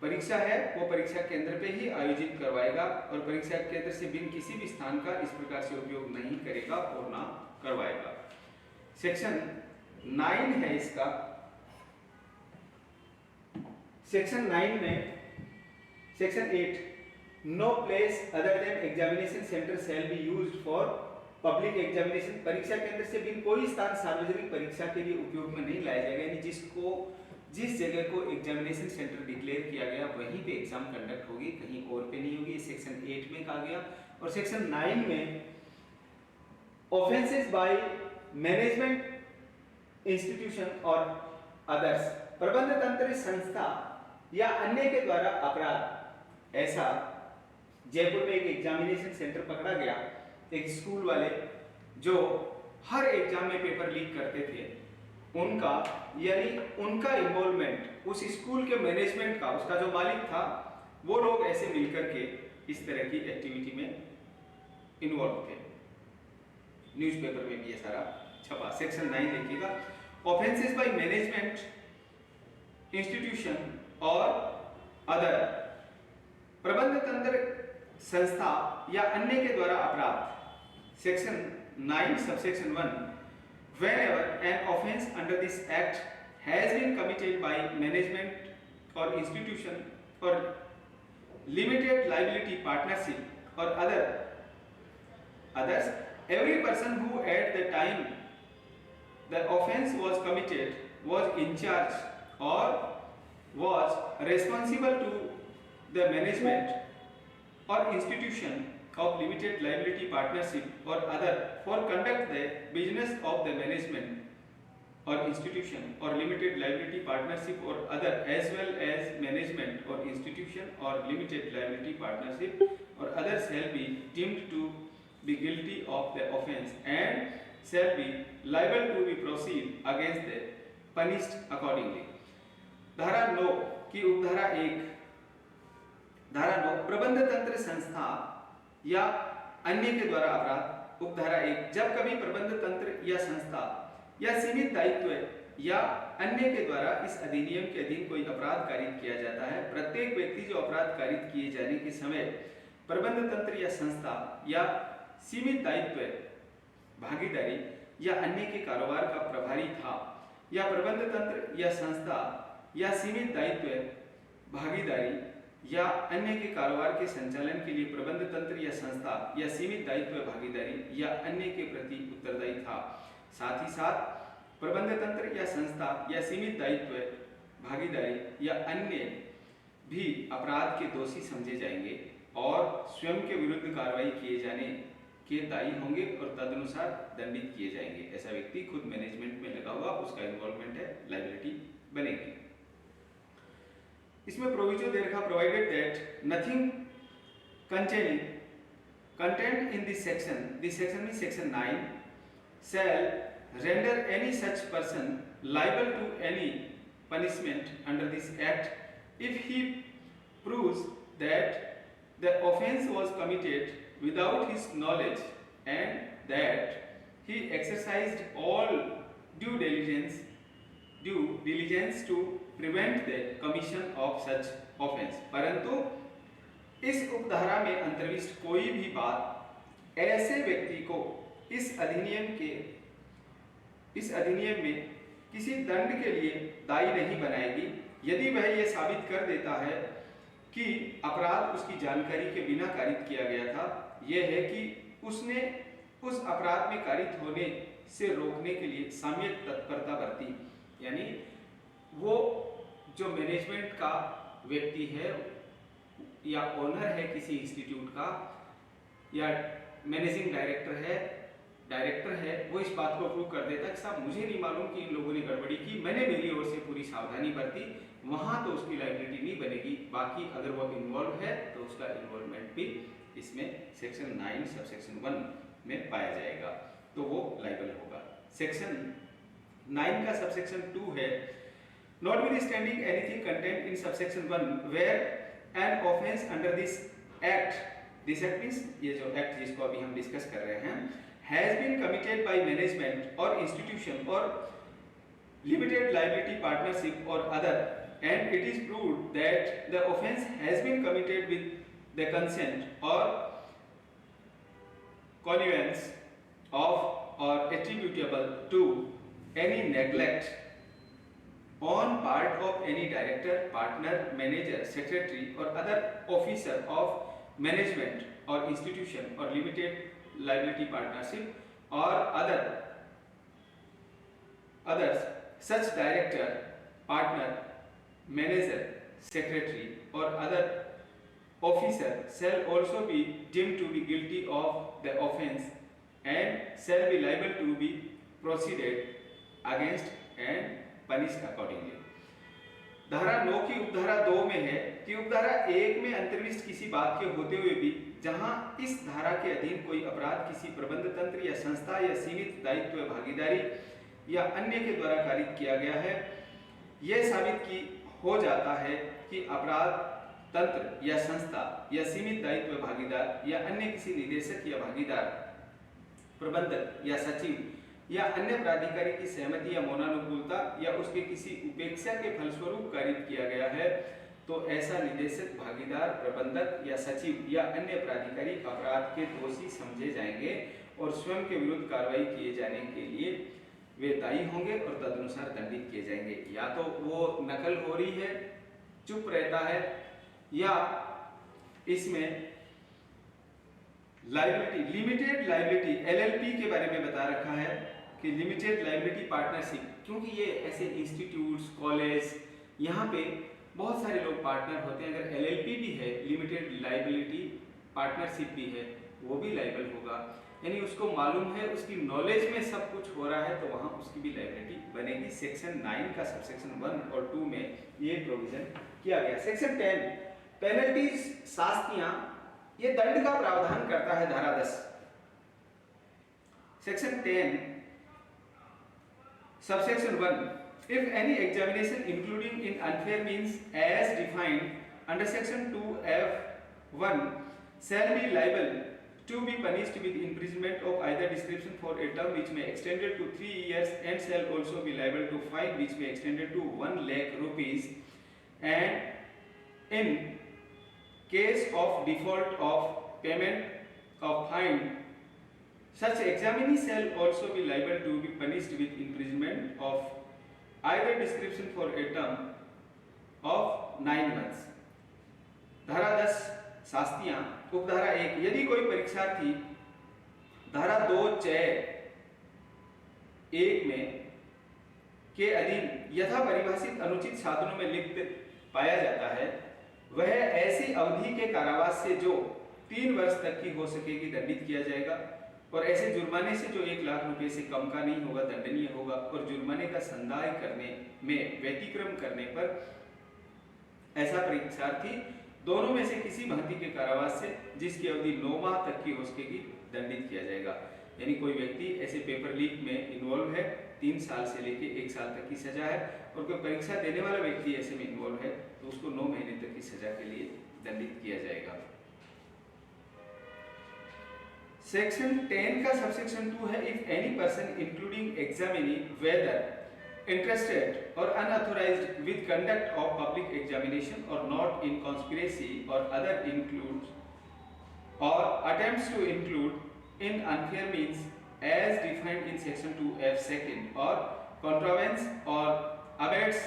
परीक्षा है वो परीक्षा केंद्र पे ही आयोजित करवाएगा और परीक्षा केंद्र से भिन्न किसी भी स्थान का इस प्रकार से उपयोग नहीं करेगा और ना करवाएगा। सेक्शन 9 है इसका, सेक्शन 9 में section 8, no place other than examination centre shall be used for public examination. परीक्षा केंद्र से भिन्न कोई स्थान सार्वजनिक परीक्षा के लिए उपयोग में नहीं लाया जाएगा, यानी जिस जगह को एग्जामिनेशन सेंटर डिक्लेयर किया गया वहीं पे एग्जाम कंडक्ट होगी, कहीं और पे नहीं होगी। सेक्शन 8 में कहा गया। और सेक्शन 9 में ऑफेंसेस बाय मैनेजमेंट इंस्टीट्यूशन और अदर्स, प्रबंध तंत्र संस्था या अन्य के द्वारा अपराध। ऐसा जयपुर में एक एग्जामिनेशन सेंटर पकड़ा गया, एक स्कूल वाले जो हर एग्जाम में पेपर लीक करते थे, उनका यानी उनका इन्वॉल्वमेंट, उस स्कूल के मैनेजमेंट का, उसका जो मालिक था, वो लोग ऐसे मिलकर के इस तरह की एक्टिविटी में इन्वॉल्व थे। न्यूज़पेपर में भी ये सारा छपा। सेक्शन 9 देखिएगा, ऑफेंसेस बाय मैनेजमेंट इंस्टीट्यूशन और अदर, प्रबंध तंत्र संस्था या अन्य के द्वारा अपराध। Section 9 subsection 1, whenever an offence under this act has been committed by management or institution or limited liability partnership or others, every person who at the time the offence was committed was in charge or was responsible to the management or institution of limited liability partnership or other for conduct the business of the management or institution or limited liability partnership or other as well as management or institution or limited liability partnership or other shall be deemed to be guilty of the offence and shall be liable to be proceed against the punished accordingly. धारा 9 की उपधारा 1 धारा 9 प्रबंध तंत्र संस्था या अन्य के द्वारा अपराध। उपधारा 1 जब कभी प्रबंध तंत्र या संस्था या सीमित दायित्व या अन्य के द्वारा इस अधिनियम के अधीन कोई अपराध कारित किया जाता है, प्रत्येक व्यक्ति जो अपराध कारित किए जाने के समय प्रबंध तंत्र या संस्था या सीमित दायित्व भागीदारी या अन्य के कारोबार का प्रभारी था या प्रबंध तंत्र या संस्था या सीमित दायित्व भागीदारी या अन्य के कारोबार के संचालन के लिए प्रबंध तंत्र या संस्था या सीमित दायित्व भागीदारी या अन्य के प्रति उत्तरदायी था। साथ ही साथ प्रबंध तंत्र या संस्था या सीमित दायित्व भागीदारी या अन्य भी अपराध के दोषी समझे जाएंगे और स्वयं के विरुद्ध कार्रवाई किए जाने के दायी होंगे और तदनुसार दंडित किए जाएंगे। ऐसा व्यक्ति खुद मैनेजमेंट में लगा हुआ, उसका इन्वॉल्वमेंट है, लायबिलिटी बनेगी। इसमें प्रोविजो दे रखा provided that nothing contained in this section means section 9 shall render any such person liable to any punishment under this act if he proves that the offence was committed without his knowledge and that he exercised all due diligence to prevent the commission of such offence। परंतु इस उपधारा में अंतर्विष्ट कोई भी बात ऐसे व्यक्ति को इस अधिनियम में किसी दंड के लिए दायी नहीं बनाएगी यदि वह यह साबित कर देता है कि अपराध उसकी जानकारी के बिना कारित किया गया था। यह है कि उसने उस अपराध में कारित होने से रोकने के लिए साम्यक तत्परता बरती, यानी वो जो मैनेजमेंट का व्यक्ति है या ओनर है किसी इंस्टीट्यूट का या मैनेजिंग डायरेक्टर है, वो इस बात को प्रूव कर देता कि साहब मुझे नहीं मालूम कि इन लोगों ने गड़बड़ी की, मैंने मेरी ओर से पूरी सावधानी बरती, वहां तो उसकी लायबिलिटी नहीं बनेगी। बाकी अगर वो इन्वॉल्व है तो उसका इन्वॉल्वमेंट भी इसमें सेक्शन 9 सबसेक्शन 1 में पाया जाएगा, तो वो लायबल होगा। सेक्शन 9 का सबसेक्शन 2 है notwithstanding anything contained in subsection 1 where an offence under this act means ये जो एक्ट जिसको अभी हम डिस्कस कर रहे हैं has been committed by management or institution or limited liability partnership or other and it is proved that the offence has been committed with the consent or connivance of or attributable to any neglect on part of any director, partner, manager, secretary or other officer of management or institution or limited liability partnership or others such director, partner, manager, secretary or other officer shall also be deemed to be guilty of the offence and shall be liable to be proceeded against and punished accordingly। धारा 9 की उपधारा 2 में है कि उपधारा 1 में अंतर्विष्ट किसी बात के होते हुए भी जहां इस धारा के अधीन कोई अपराध किसी प्रबंध तंत्र या संस्था या सीमित दायित्व भागीदारी या अन्य के द्वारा कारित किया गया है, यह साबित हो जाता है कि अपराध तंत्र या संस्था या सीमित दायित्व भागीदार या अन्य किसी निदेशक या भागीदार, प्रबंधक या सचिव या अन्य प्राधिकारी की सहमति या मौनानुकूलता या उसके किसी उपेक्षा के फलस्वरूप कारित किया गया है, तो ऐसा निदेशक, भागीदार, प्रबंधक या सचिव या अन्य प्राधिकारी अपराध के दोषी समझे जाएंगे और स्वयं के विरुद्ध कार्रवाई किए जाने के लिए वे दायी होंगे और तदनुसार दंडित किए जाएंगे। या तो वो नकल हो रही है, चुप रहता है, या इसमें लायबिलिटी, लिमिटेड लायबिलिटी LLP के बारे में बता रखा है कि लिमिटेड लायबिलिटी पार्टनरशिप, क्योंकि ये ऐसे इंस्टीट्यूट्स, कॉलेज, यहाँ पे बहुत सारे लोग पार्टनर होते हैं। अगर एलएलपी भी है, लिमिटेड लायबिलिटी पार्टनरशिप भी है, वो भी लायबल होगा। यानी उसको मालूम है, उसकी नॉलेज में सब कुछ हो रहा है, तो वहाँ उसकी भी लायबिलिटी बनेगी। सेक्शन 9 का सबसेक्शन 1 और 2 में ये प्रोविजन किया गया। सेक्शन 10 पेनल्टीज, शास्तियां, ये दंड का प्रावधान करता है, धारा 10। Section 10 subsection 1, if any examination including in unfair means as defined under section 2F1 shall be liable to be punished with imprisonment of either description for a term which may extended to 3 years and shall also be liable to fine which may extended to 1 lakh rupees, and in case of default of payment of fine such examinee shall also be liable to be punished with imprisonment of either description for a term of 9 months। धारा 10 शास्तियां, उपधारा 1, यदि कोई परीक्षार्थी धारा 2(1) में के अधीन यथा परिभाषित अनुचित साधनों में लिप्त पाया जाता है, वह ऐसी अवधि के कारावास से जो 3 वर्ष तक की हो सकेगी दंडित किया जाएगा, और ऐसे जुर्माने से जो 1 लाख रुपए से कम का नहीं होगा दंडनीय होगा, और जुर्माने का संदाय करने में व्यतिक्रम करने पर ऐसा परीक्षार्थी दोनों में से किसी भांति के कारावास से जिसकी अवधि 9 माह तक की हो सकेगी दंडित किया जाएगा। यानी कोई व्यक्ति ऐसे पेपर लीक में इन्वॉल्व है, 3 साल से लेके 1 साल तक की सजा है, और कोई परीक्षा देने वाला व्यक्ति ऐसे में इन्वॉल्व है तो उसको 9 महीने तक की सजा के लिए दंडित किया जाएगा। सेक्शन 10 का सबसेक्शन 2 है, if any person including examinee whether interested or unauthorized with conduct of public examination or not in conspiracy or other includes or attempts to include in unfair means as defined in section 2F second or contravenes or abets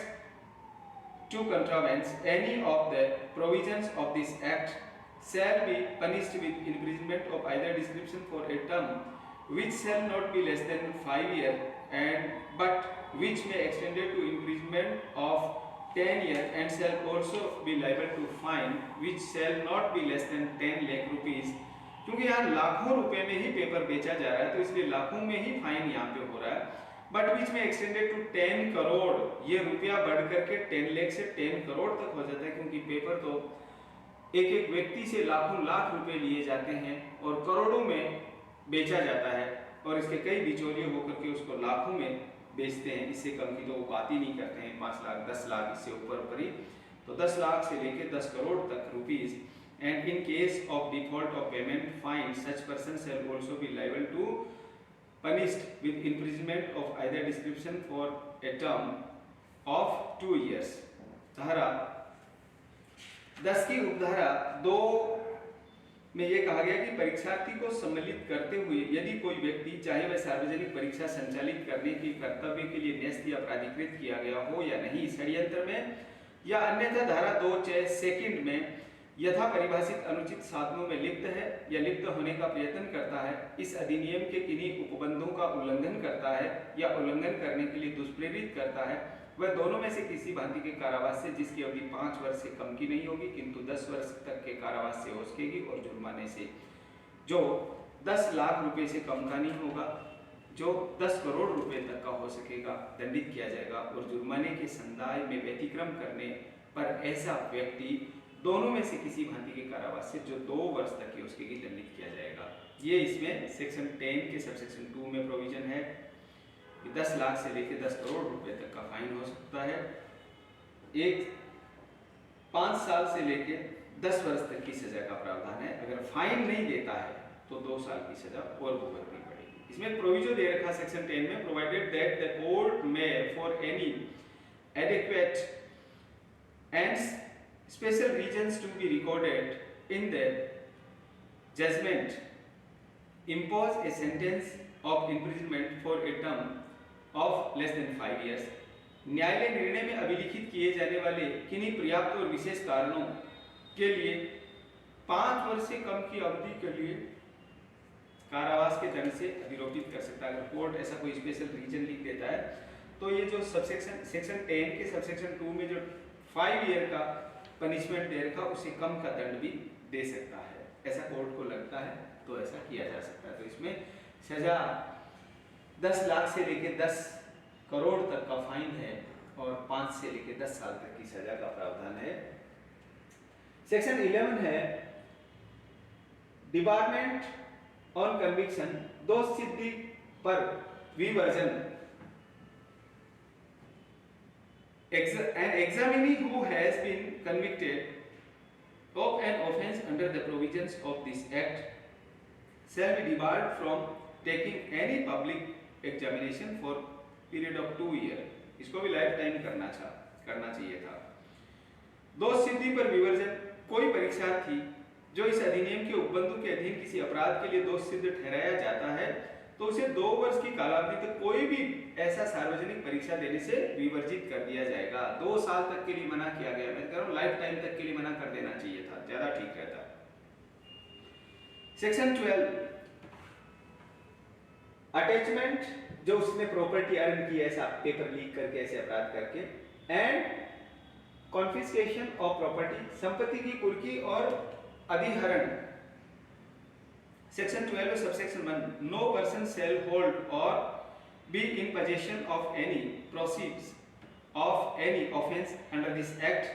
to contravenes any of the provisions of this act shall be punished with imprisonment of either description for a term which shall not be less than 5 years and but which may extended to imprisonment of 10 years and shall also be liable to fine which shall not be less than 10 lakh rupees। क्योंकि यहाँ लाखों रुपए में ही पेपर बेचा जा रहा है तो इसलिए लाखों में ही फाइन यहाँ पे हो रहा है, बट विच में एक्सटेंडेड टू 10 करोड़, ये रुपया बढ़ करके 10 लाख से 10 करोड़ तक हो जाता है, क्योंकि पेपर तो एक एक व्यक्ति से लाखों लाख रुपए लिए जाते हैं और करोड़ों में बेचा जाता है, और इसके कई बिचौलिए होकर के उसको लाखों में बेचते हैं। इससे कम की तो वो बात ही नहीं करते हैं, 5 लाख 10 लाख इससे ऊपर ऊपर ही, तो 10 लाख से लेके 10 करोड़ तक rupees. And in case of default of payment fine such person shall also be liable to punished with imprisonment of either description for a term of 2 years। धारा 10 की उपधारा 2 में यह कहा गया कि परीक्षार्थी को सम्मिलित करते हुए यदि कोई व्यक्ति चाहे वह सार्वजनिक परीक्षा संचालित करने के कर्तव्य के लिए न्यस्त या प्राधिकृत किया गया हो या नहीं, षड्यंत्र में या अन्यथा धारा 2(6) सेकंड में यथा परिभाषित अनुचित साधनों में लिप्त है या लिप्त होने का प्रयत्न करता है, इस अधिनियम के किन्हीं उपबंधों का उल्लंघन करता है या उल्लंघन करने के लिए दुष्प्रेरित करता है, वह दोनों में से किसी भांति के कारावास से जिसकी अवधि 5 वर्ष से कम की नहीं होगी किंतु 10 वर्ष तक के कारावास से हो सकेगी, और जुर्माने से जो 10 लाख रुपए से कम का नहीं होगा, जो 10 करोड़ रुपए तक का हो सकेगा, दंडित किया जाएगा। और जुर्माने के संदाय में व्यतिक्रम करने पर ऐसा व्यक्ति दोनों में से किसी भांति के कारावास से जो 2 वर्ष तक की उसके दंडित किया जाएगा। ये इसमें सेक्शन 10 के सबसेक्शन 2 में प्रोविजन है कि 10 लाख से लेकर 10 करोड़ रुपए तक का फाइन हो सकता है। 5 साल से लेकर 10 वर्ष तक की सजा का प्रावधान है। अगर फाइन नहीं देता है तो 2 साल की सजा और भुगतनी पड़ेगी। इसमें प्रोविजन दे रखा सेक्शन 10 में, प्रोवाइडेड दैट द कोर्ट में for any adequate and special reasons to be recorded in the judgment impose a sentence of imprisonment for a term of less than 5 years। न्यायालय निर्णय में अभिलिखित किए जाने वाले किन्हीं पर्याप्त और विशेष कारणों के लिए 5 वर्ष से कम की अवधि के लिए कारावास के दंड से अधिरोपित कर सकता है। अगर कोर्ट ऐसा कोई स्पेशल रीजन लिख देता है तो ये जो सबसेक्शन सेक्शन 10 के सबसेक्शन 2 में जो 5 ईयर का पनिशमेंट दे रखा उससे कम का दंड भी दे सकता है। ऐसा कोर्ट को लगता है तो ऐसा किया जा सकता है। तो इसमें सजा 10 लाख से लेकर 10 करोड़ तक का फाइन है और 5 से लेकर 10 साल तक की सजा का प्रावधान है। सेक्शन 11 है डिबारमेंट ऑन कन्विक्शन, दोष सिद्धि पर विवर्जन। An examinee who has been convicted of an offence under the provisions of this act shall be debarred from taking any public examination for period of 2 years। इसको भी लाइफ टाइम करना चाहिए था। दोष सिद्धि पर विवर्जन, कोई परीक्षार्थी जो इस अधिनियम के उपबंधु के अधीन किसी अपराध के लिए दोष सिद्ध ठहराया जाता है तो उसे 2 वर्ष की कालावधि तक कोई भी ऐसा सार्वजनिक परीक्षा देने से विवर्जित कर दिया जाएगा। 2 साल तक के लिए मना किया गया, मैं कह रहा हूं लाइफ टाइम तक के लिए मना कर देना चाहिए था, ज्यादा ठीक रहता। सेक्शन 12 अटैचमेंट, जो उसने प्रॉपर्टी अर्न की ऐसा पेपर लीक करके ऐसे अपराध करके, एंड कॉन्फिस्केशन ऑफ प्रॉपर्टी, संपत्ति की कुर्की और अधिहरण। Section 12 subsection 1 no person shall hold और be in possession of any proceeds of any offence under this act.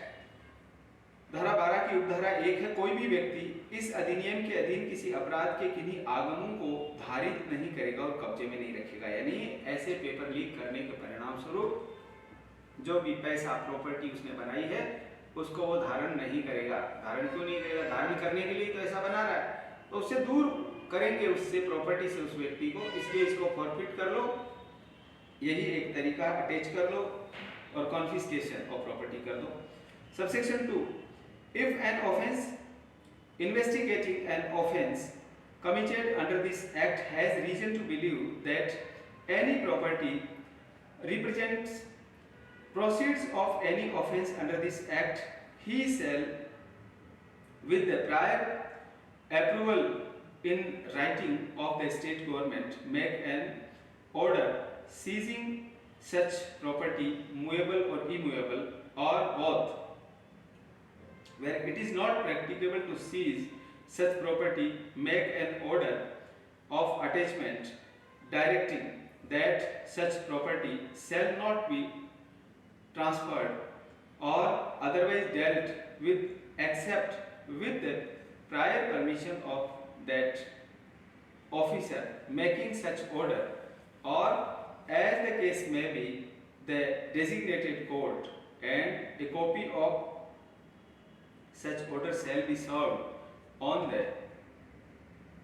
धारा 12 की उपधारा 1 है कोई भी व्यक्ति इस अधिनियम के अधीन किसी अपराध के किन्हीं आगमों को धारित नहीं करेगा और कब्जे में नहीं रखेगा। यानी ऐसे पेपर लीक करने के परिणाम स्वरूप जो भी पैसा प्रॉपर्टी उसने बनाई है उसको वो धारण नहीं करेगा। धारण क्यों नहीं करेगा? धारण करने के लिए तो ऐसा बना रहा है, तो उससे दूर करेंगे उससे प्रॉपर्टी से उस व्यक्ति को, इसलिए इसको फॉरफिट कर लो, यही एक तरीका, अटैच कर लो और कॉन्फिस्केशन ऑफ प्रॉपर्टी कर लो। Subsection 2 if an offence investigating an offense committed under this act has reason to believe that any property represents proceeds of any offense under this act, he shall with the prior approval in writing of the state government make an order seizing such property, movable or immovable or both, where it is not practicable to seize such property make an order of attachment directing that such property shall not be transferred or otherwise dealt with except with the prior permission of that officer making such order, or as the case may be the designated court, and a copy of such order shall be served on the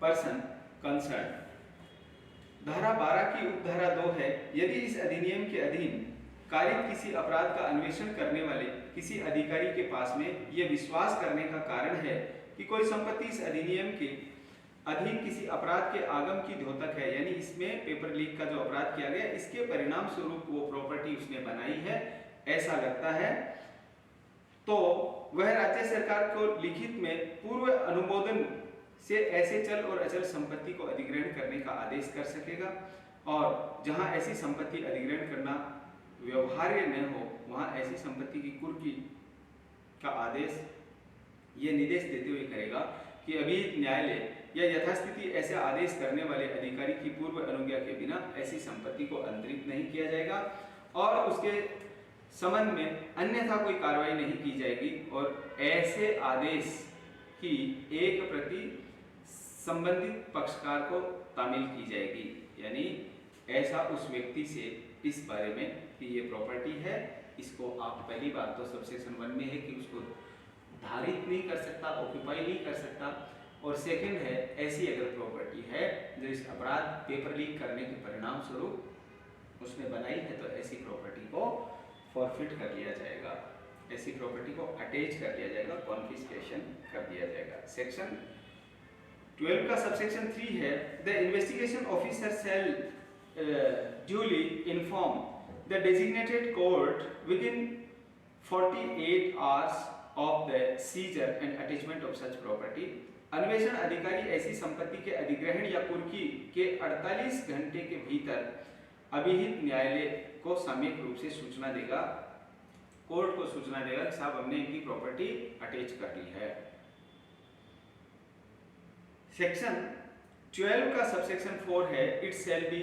person concerned। धारा 12 की उपधारा 2 है यदि इस अधिनियम के अधीन कारित किसी अपराध का अन्वेषण करने वाले किसी अधिकारी के पास में यह विश्वास करने का कारण है कि कोई संपत्ति इस अधिनियम के अधीन किसी अपराध के आगम की द्योतक है, यानी इसमें पेपर लीक का जो अपराध किया गया इसके परिणाम स्वरूप वो प्रॉपर्टी उसने बनाई है ऐसा लगता है, तो वह राज्य सरकार को लिखित में पूर्व अनुमोदन से ऐसे चल और अचल संपत्ति को अधिग्रहण करने का आदेश कर सकेगा, और जहां ऐसी संपत्ति अधिग्रहण करना व्यवहार्य न हो वहां ऐसी संपत्ति की कुर्की का आदेश ये निर्देश देते हुए करेगा कि अभिहित न्यायालय या यथास्थिति ऐसे आदेश करने वाले अधिकारी की पूर्व अनुज्ञा के बिना ऐसी संपत्ति को अंतरित नहीं किया जाएगा और उसके संबंध में अन्यथा कोई कार्रवाई नहीं की जाएगी, और ऐसे आदेश की एक प्रति संबंधित पक्षकार को तामील की जाएगी। यानी ऐसा उस व्यक्ति से इस बारे में कि ये प्रॉपर्टी है, इसको आप पहली बात तो सबसेक्शन 1 में है कि उसको धारित नहीं कर सकता, ऑक्यूपाई नहीं कर सकता, और सेकंड है ऐसी अगर प्रॉपर्टी है जो इस अपराध पेपर लीक करने के परिणाम स्वरूप उसने बनाई है तो ऐसी प्रॉपर्टी को फॉरफिट कर लिया जाएगा, ऐसी प्रॉपर्टी को अटैच कर लिया जाएगा, कॉन्फिस्केशन कर दिया जाएगा। सेक्शन 12 का सबसेक्शन 3 है the investigation officer shall duly inform the designated court within 48 hours of the seizure and attachment of such property अन्वेषण अधिकारी ऐसी संपत्ति के अधिग्रहण या कुर्की के 48 घंटे के भीतर अभिहित न्यायालय को सामयिक रूप से सूचना देगा, कोर्ट को सूचना देगा कि साहब हमने इनकी प्रॉपर्टी अटैच कर ली है। सेक्शन 12 का सबसेक्शन 4 है, it shall be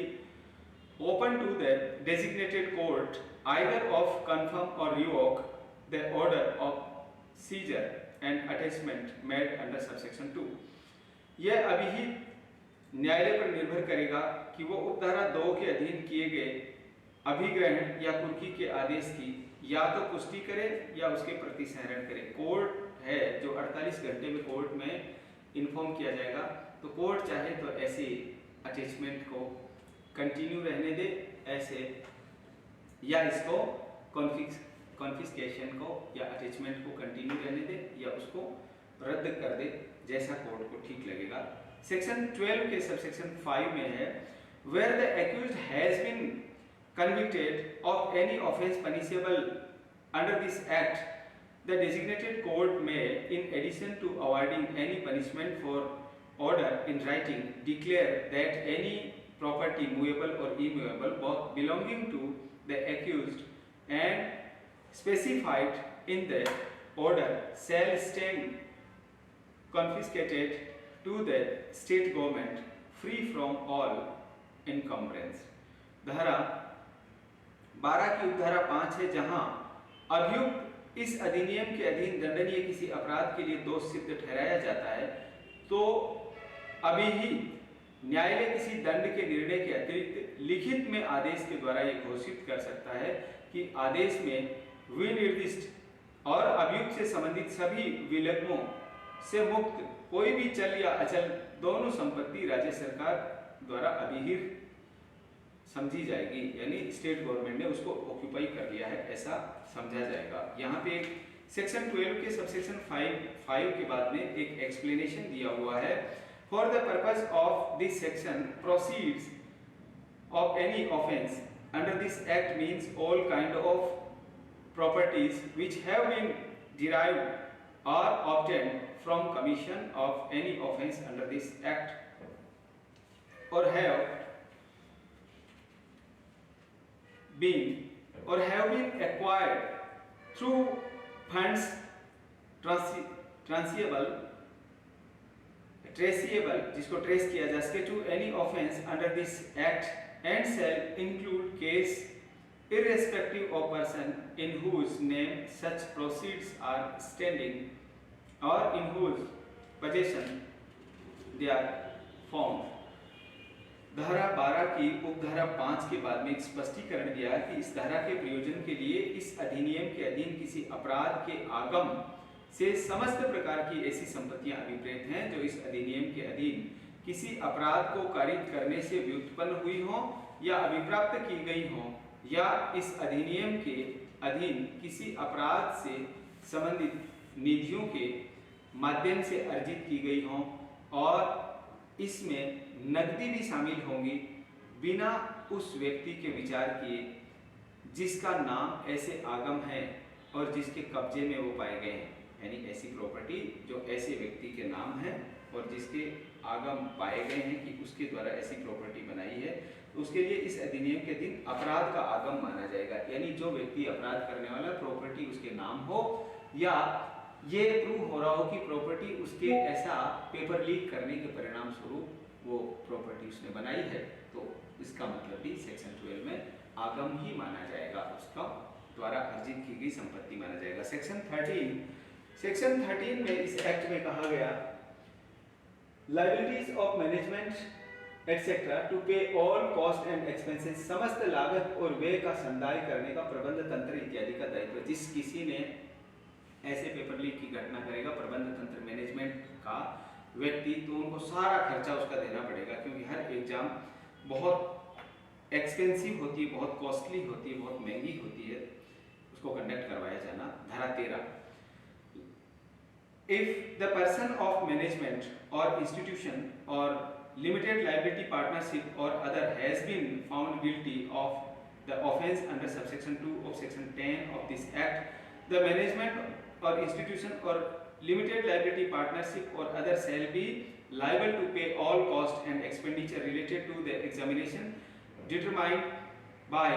open to the designated court either of confirm और revoke the order of seizure and attachment made under subsection 2। यह अभिहित न्यायालय पर निर्भर करेगा कि वो उपधारा 2 के अधीन किए गए अभिग्रहण या कुर्की के आदेश की या तो पुष्टि करे या उसके प्रतिसंहरण करे। कोर्ट है जो 48 घंटे में कोर्ट में इन्फॉर्म किया जाएगा, तो कोर्ट चाहे तो ऐसे अटैचमेंट को कंटिन्यू रहने दे ऐसे, या इसको कॉन्फिस्केशन को या अटैचमेंट को कंटिन्यू रहने दे या उसको रद्द कर दे, जैसा कोर्ट को ठीक लगेगा। सेक्शन 12 के सबसेक्शन 5 में है, where the accused has been convicted of any offence punishable under this act, the designated court may, in addition to awarding any punishment for order in writing, declare that any property movable or immovable both belonging to the accused and specified in the order shall stand confiscated to the state government free from all encumbrance। धारा 12 की उपधारा 5 है, जहां अभियुक्त इस अधिनियम के अधीन दंडनीय किसी अपराध के लिए दोष सिद्ध ठहराया जाता है, तो अभी ही न्यायालय किसी दंड के निर्णय के अतिरिक्त लिखित में आदेश के द्वारा यह घोषित कर सकता है कि आदेश में विनिर्दिष्ट और अभियुक्त से संबंधित सभी विलग्नों से मुक्त कोई भी चल या अचल दोनों संपत्ति राज्य सरकार द्वारा अभिहित समझी जाएगी, यानी स्टेट गवर्नमेंट ने उसको ऑक्यूपाई कर लिया है ऐसा समझा जाएगा। यहाँ पे सेक्शन 12 के सबसेक्शन 5 के बाद में एक एक्सप्लेनेशन दिया हुआ है, for the purpose of this section proceeds of any offence under this act means all kind of properties which have been derived और obtained from commission of any offence under this act और have been acquired through funds traceable जिसको ट्रेस किया जा सके to any offence under this act and shall include case irrespective of person in whose name such proceeds are standing or in whose possession they are found। धारा 12 की उपधारा 5 के बाद में एक स्पष्टीकरण दिया कि इस धारा के प्रयोजन के लिए इस अधिनियम के अधीन किसी अपराध के आगम से समस्त प्रकार की ऐसी संपत्तियां अभिप्रेत हैं जो इस अधिनियम के अधीन किसी अपराध को कारित करने से व्युत्पन्न हुई हो या अभिप्राप्त की गई हो या इस अधिनियम के अधीन किसी अपराध से संबंधित निधियों के माध्यम से अर्जित की गई हो और इसमें नकदी भी शामिल होंगी बिना उस व्यक्ति के विचार किए जिसका नाम ऐसे आगम है और जिसके कब्जे में वो पाए गए हैं, यानी ऐसी प्रॉपर्टी जो ऐसे व्यक्ति के नाम है और जिसके आगम पाए गए हैं कि उसके द्वारा ऐसी प्रॉपर्टी बनाई है, तो उसके लिए इस अधिनियम के अधीन अपराध का आगम माना जाएगा। यानी जो व्यक्ति अपराध करने वाला प्रॉपर्टी उसके नाम हो या ये प्रूव हो रहा हो कि प्रॉपर्टी उसके ऐसा पेपर लीक करने के परिणाम स्वरूप वो प्रॉपर्टी उसने बनाई है, तो इसका मतलब भी सेक्शन 12 में आगम ही माना जाएगा, उसका द्वारा अर्जित की गई संपत्ति माना जाएगा। सेक्शन 13 में इस एक्ट में कहा गया liabilities of management etcetera to pay all cost and expenses, समस्त लागत और व्यय का संदाय करने का प्रबंध तंत्र इत्यादि का दायित्व। जिस किसी ने ऐसे पेपर लीक की घटना करेगा प्रबंध तंत्र मैनेजमेंट का व्यक्ति, तो उनको सारा खर्चा उसका देना पड़ेगा, क्योंकि हर एग्जाम बहुत एक्सपेंसिव होती है, बहुत कॉस्टली होती है, बहुत महंगी होती है, उसको कंडक्ट करवाया जाना। धारा 13, if the person of management और इंस्टीट्यूशन और limited liability partnership or other has been found guilty of the offence under subsection 2 of section 10 of this act, the management और इंस्टीट्यूशन और limited liability partnership or other shall be liable to pay all cost and expenditure related to the examination determined by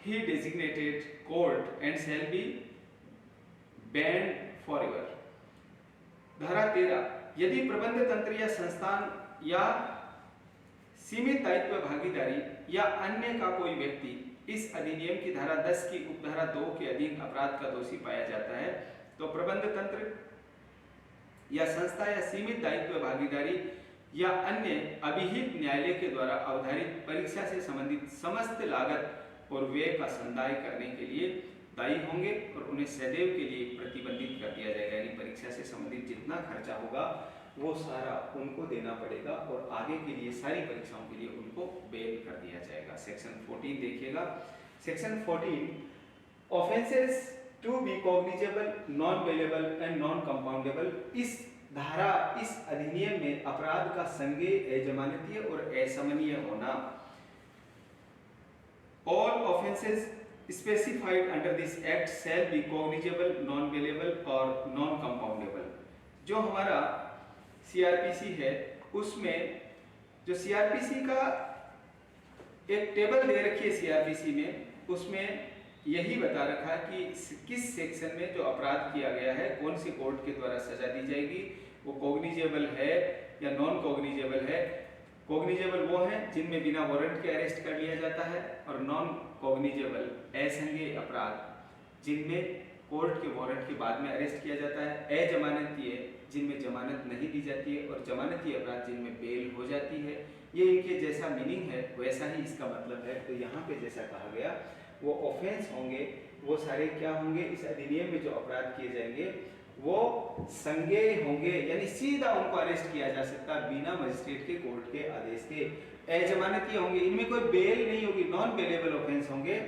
he designated court and shall be banned forever. धारा 13, यदि प्रबंध तंत्र या संस्थान या सीमित दायित्व भागीदारी या अन्य का कोई व्यक्ति इस अधिनियम की धारा 10 की उपधारा 2 के अधीन अपराध का दोषी पाया जाता है तो प्रबंध तंत्र या संस्था या सीमित दायित्व भागीदारी या अन्य अभिहित न्यायालय के द्वारा अवधारित परीक्षा से संबंधित समस्त लागत और व्यय का संदाय करने के लिए दायी होंगे और उन्हें सदैव के लिए प्रतिबंधित कर दिया जाएगा। यानी परीक्षा से संबंधित जितना खर्चा होगा वो सारा उनको देना पड़ेगा और आगे के लिए सारी परीक्षाओं के लिए उनको बेल कर दिया जाएगा। सेक्शन 14 देखिएगा। Section 14, offences to be cognizable, non bailable and non compoundable. इस धारा, इस अधिनियम में अपराध का संज्ञेय, अजमानतीय और असमनीय होना। All offences specified under this act shall B cognizable, non bailable और नॉन कंपाउंडेबल। जो हमारा सीआरपीसी है उसमें जो सीआरपीसी का एक टेबल दे रखी है सीआरपीसी में, उसमें यही बता रखा है कि किस सेक्शन में जो अपराध किया गया है कौन सी कोर्ट के द्वारा सजा दी जाएगी, वो कॉग्निजेबल है या नॉन कॉग्निजेबल है। कॉग्निजेबल वो हैं जिनमें बिना वारंट के अरेस्ट कर लिया जाता है और नॉन कॉग्निजेबल असंज्ञेय अपराध जिनमें कोर्ट के वारंट के बाद में अरेस्ट किया जाता है। अजमानतीय जिनमें जमानत नहीं दी जाती है और जमानती अपराध जिनमें बेल हो जाती है। ये इनके जैसा मीनिंग है वैसा ही इसका मतलब है। तो यहाँ पे जैसा कहा गया वो ऑफेंस होंगे, वो सारे क्या होंगे, इस अधिनियम में जो अपराध किए जाएंगे वो संज्ञेय होंगे, यानी सीधा उनको अरेस्ट किया जा सकता बिना मजिस्ट्रेट के कोर्ट के आदेश के। अजमानतीय होंगे, इनमें कोई बेल नहीं होगी, नॉन बेलेबल ऑफेंस होंगे।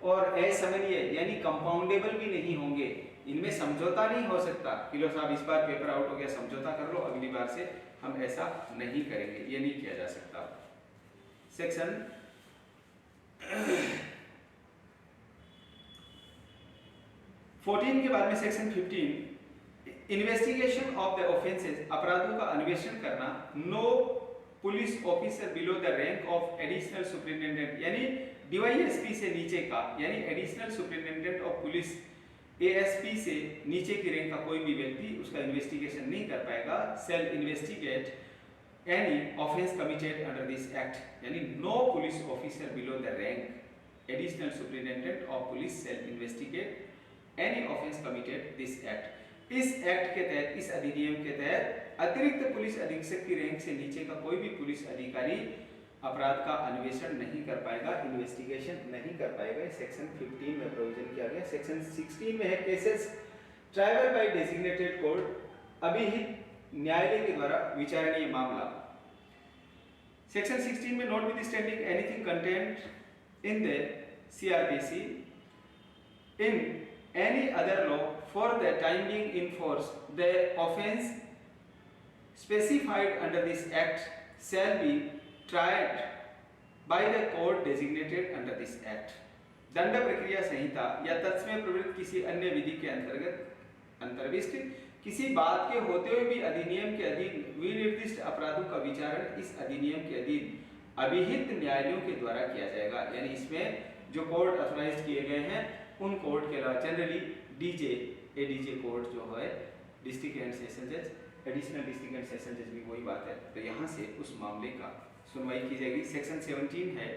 और असमनीय यानी कंपाउंडेबल भी नहीं होंगे, इनमें समझौता नहीं हो सकता। किलो साहब इस बार पेपर आउट हो गया, समझौता कर लो, अगली बार से हम ऐसा नहीं करेंगे, ये नहीं किया जा सकता। सेक्शन 14 के बाद में section 15, investigation of the offences, अपराधों का अन्वेषण करना। No police officer below the rank of additional superintendent, यानी डीवाईएसपी से नीचे का, यानी additional superintendent of police ASP से नीचे की रैंक का कोई भी व्यक्ति उसका इन्वेस्टिगेशन नहीं कर पाएगा। Shall investigate any offence committed under this act, यानी no police officer below the rank additional superintendent of police shall investigate any offence committed this act. इस एक्ट के तहत, इस अधिनियम के तहत अतिरिक्त पुलिस अधीक्षक की रैंक से नीचे का कोई भी पुलिस अधिकारी अपराध का अन्वेषण नहीं कर पाएगा, इन्वेस्टिगेशन नहीं कर पाएगा। सेक्शन 15 में प्रोविजन किया गया। सेक्शन 16 में है cases triable by designated court, अभिहित न्यायालय के द्वारा विचारणीय मामला। सेक्शन 16 में notwithstanding anything contained in the CrPC in any other law for the time being in force, the offence specified under this act shall be tried by the court designated under this act। दंड प्रक्रिया संहिता या तत्समय प्रवृत्त किसी अन्य विधि के अंतर्विष्ट किसी बात के होते हुए भी अधिनियम के अधीन विनिर्दिष्ट अपराधों का विचारण इस अधिनियम के अधीन अभिहित न्यायालयों के द्वारा किया जाएगा। यानी इसमें जो कोर्ट ऑथराइज किए गए हैं उन कोर्ट के अलावा जनरली डीजे, एडीजे कोर्ट जो है, डिस्ट्रिक्ट एंड सेशन जज, एडिशनल डिस्ट्रिक्ट एंड सेशन जज भी वही बात है, तो यहाँ से उस मामले का सुनवाई की जाएगी। सेक्शन 17 है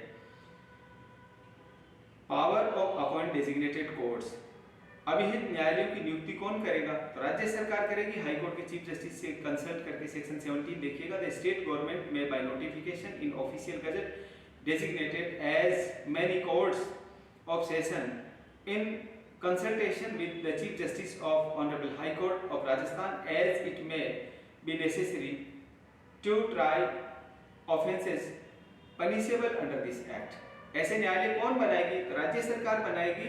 power of appoint designated courts, अभिहित न्यायालयों की नियुक्ति कौन करेगा, तो राज्य सरकार करेगी हाई कोर्ट के चीफ जस्टिस से कंसल्ट करके। सेक्शन 17 देखिएगा, the state government may by notification in official gazette designated as many courts of session in consultation with the Chief Justice of Honorable High Court of Rajasthan as it may be necessary to try offences punishable under this act। ऐसे न्यायालय कौन बनाएगी, राज्य सरकार बनाएगी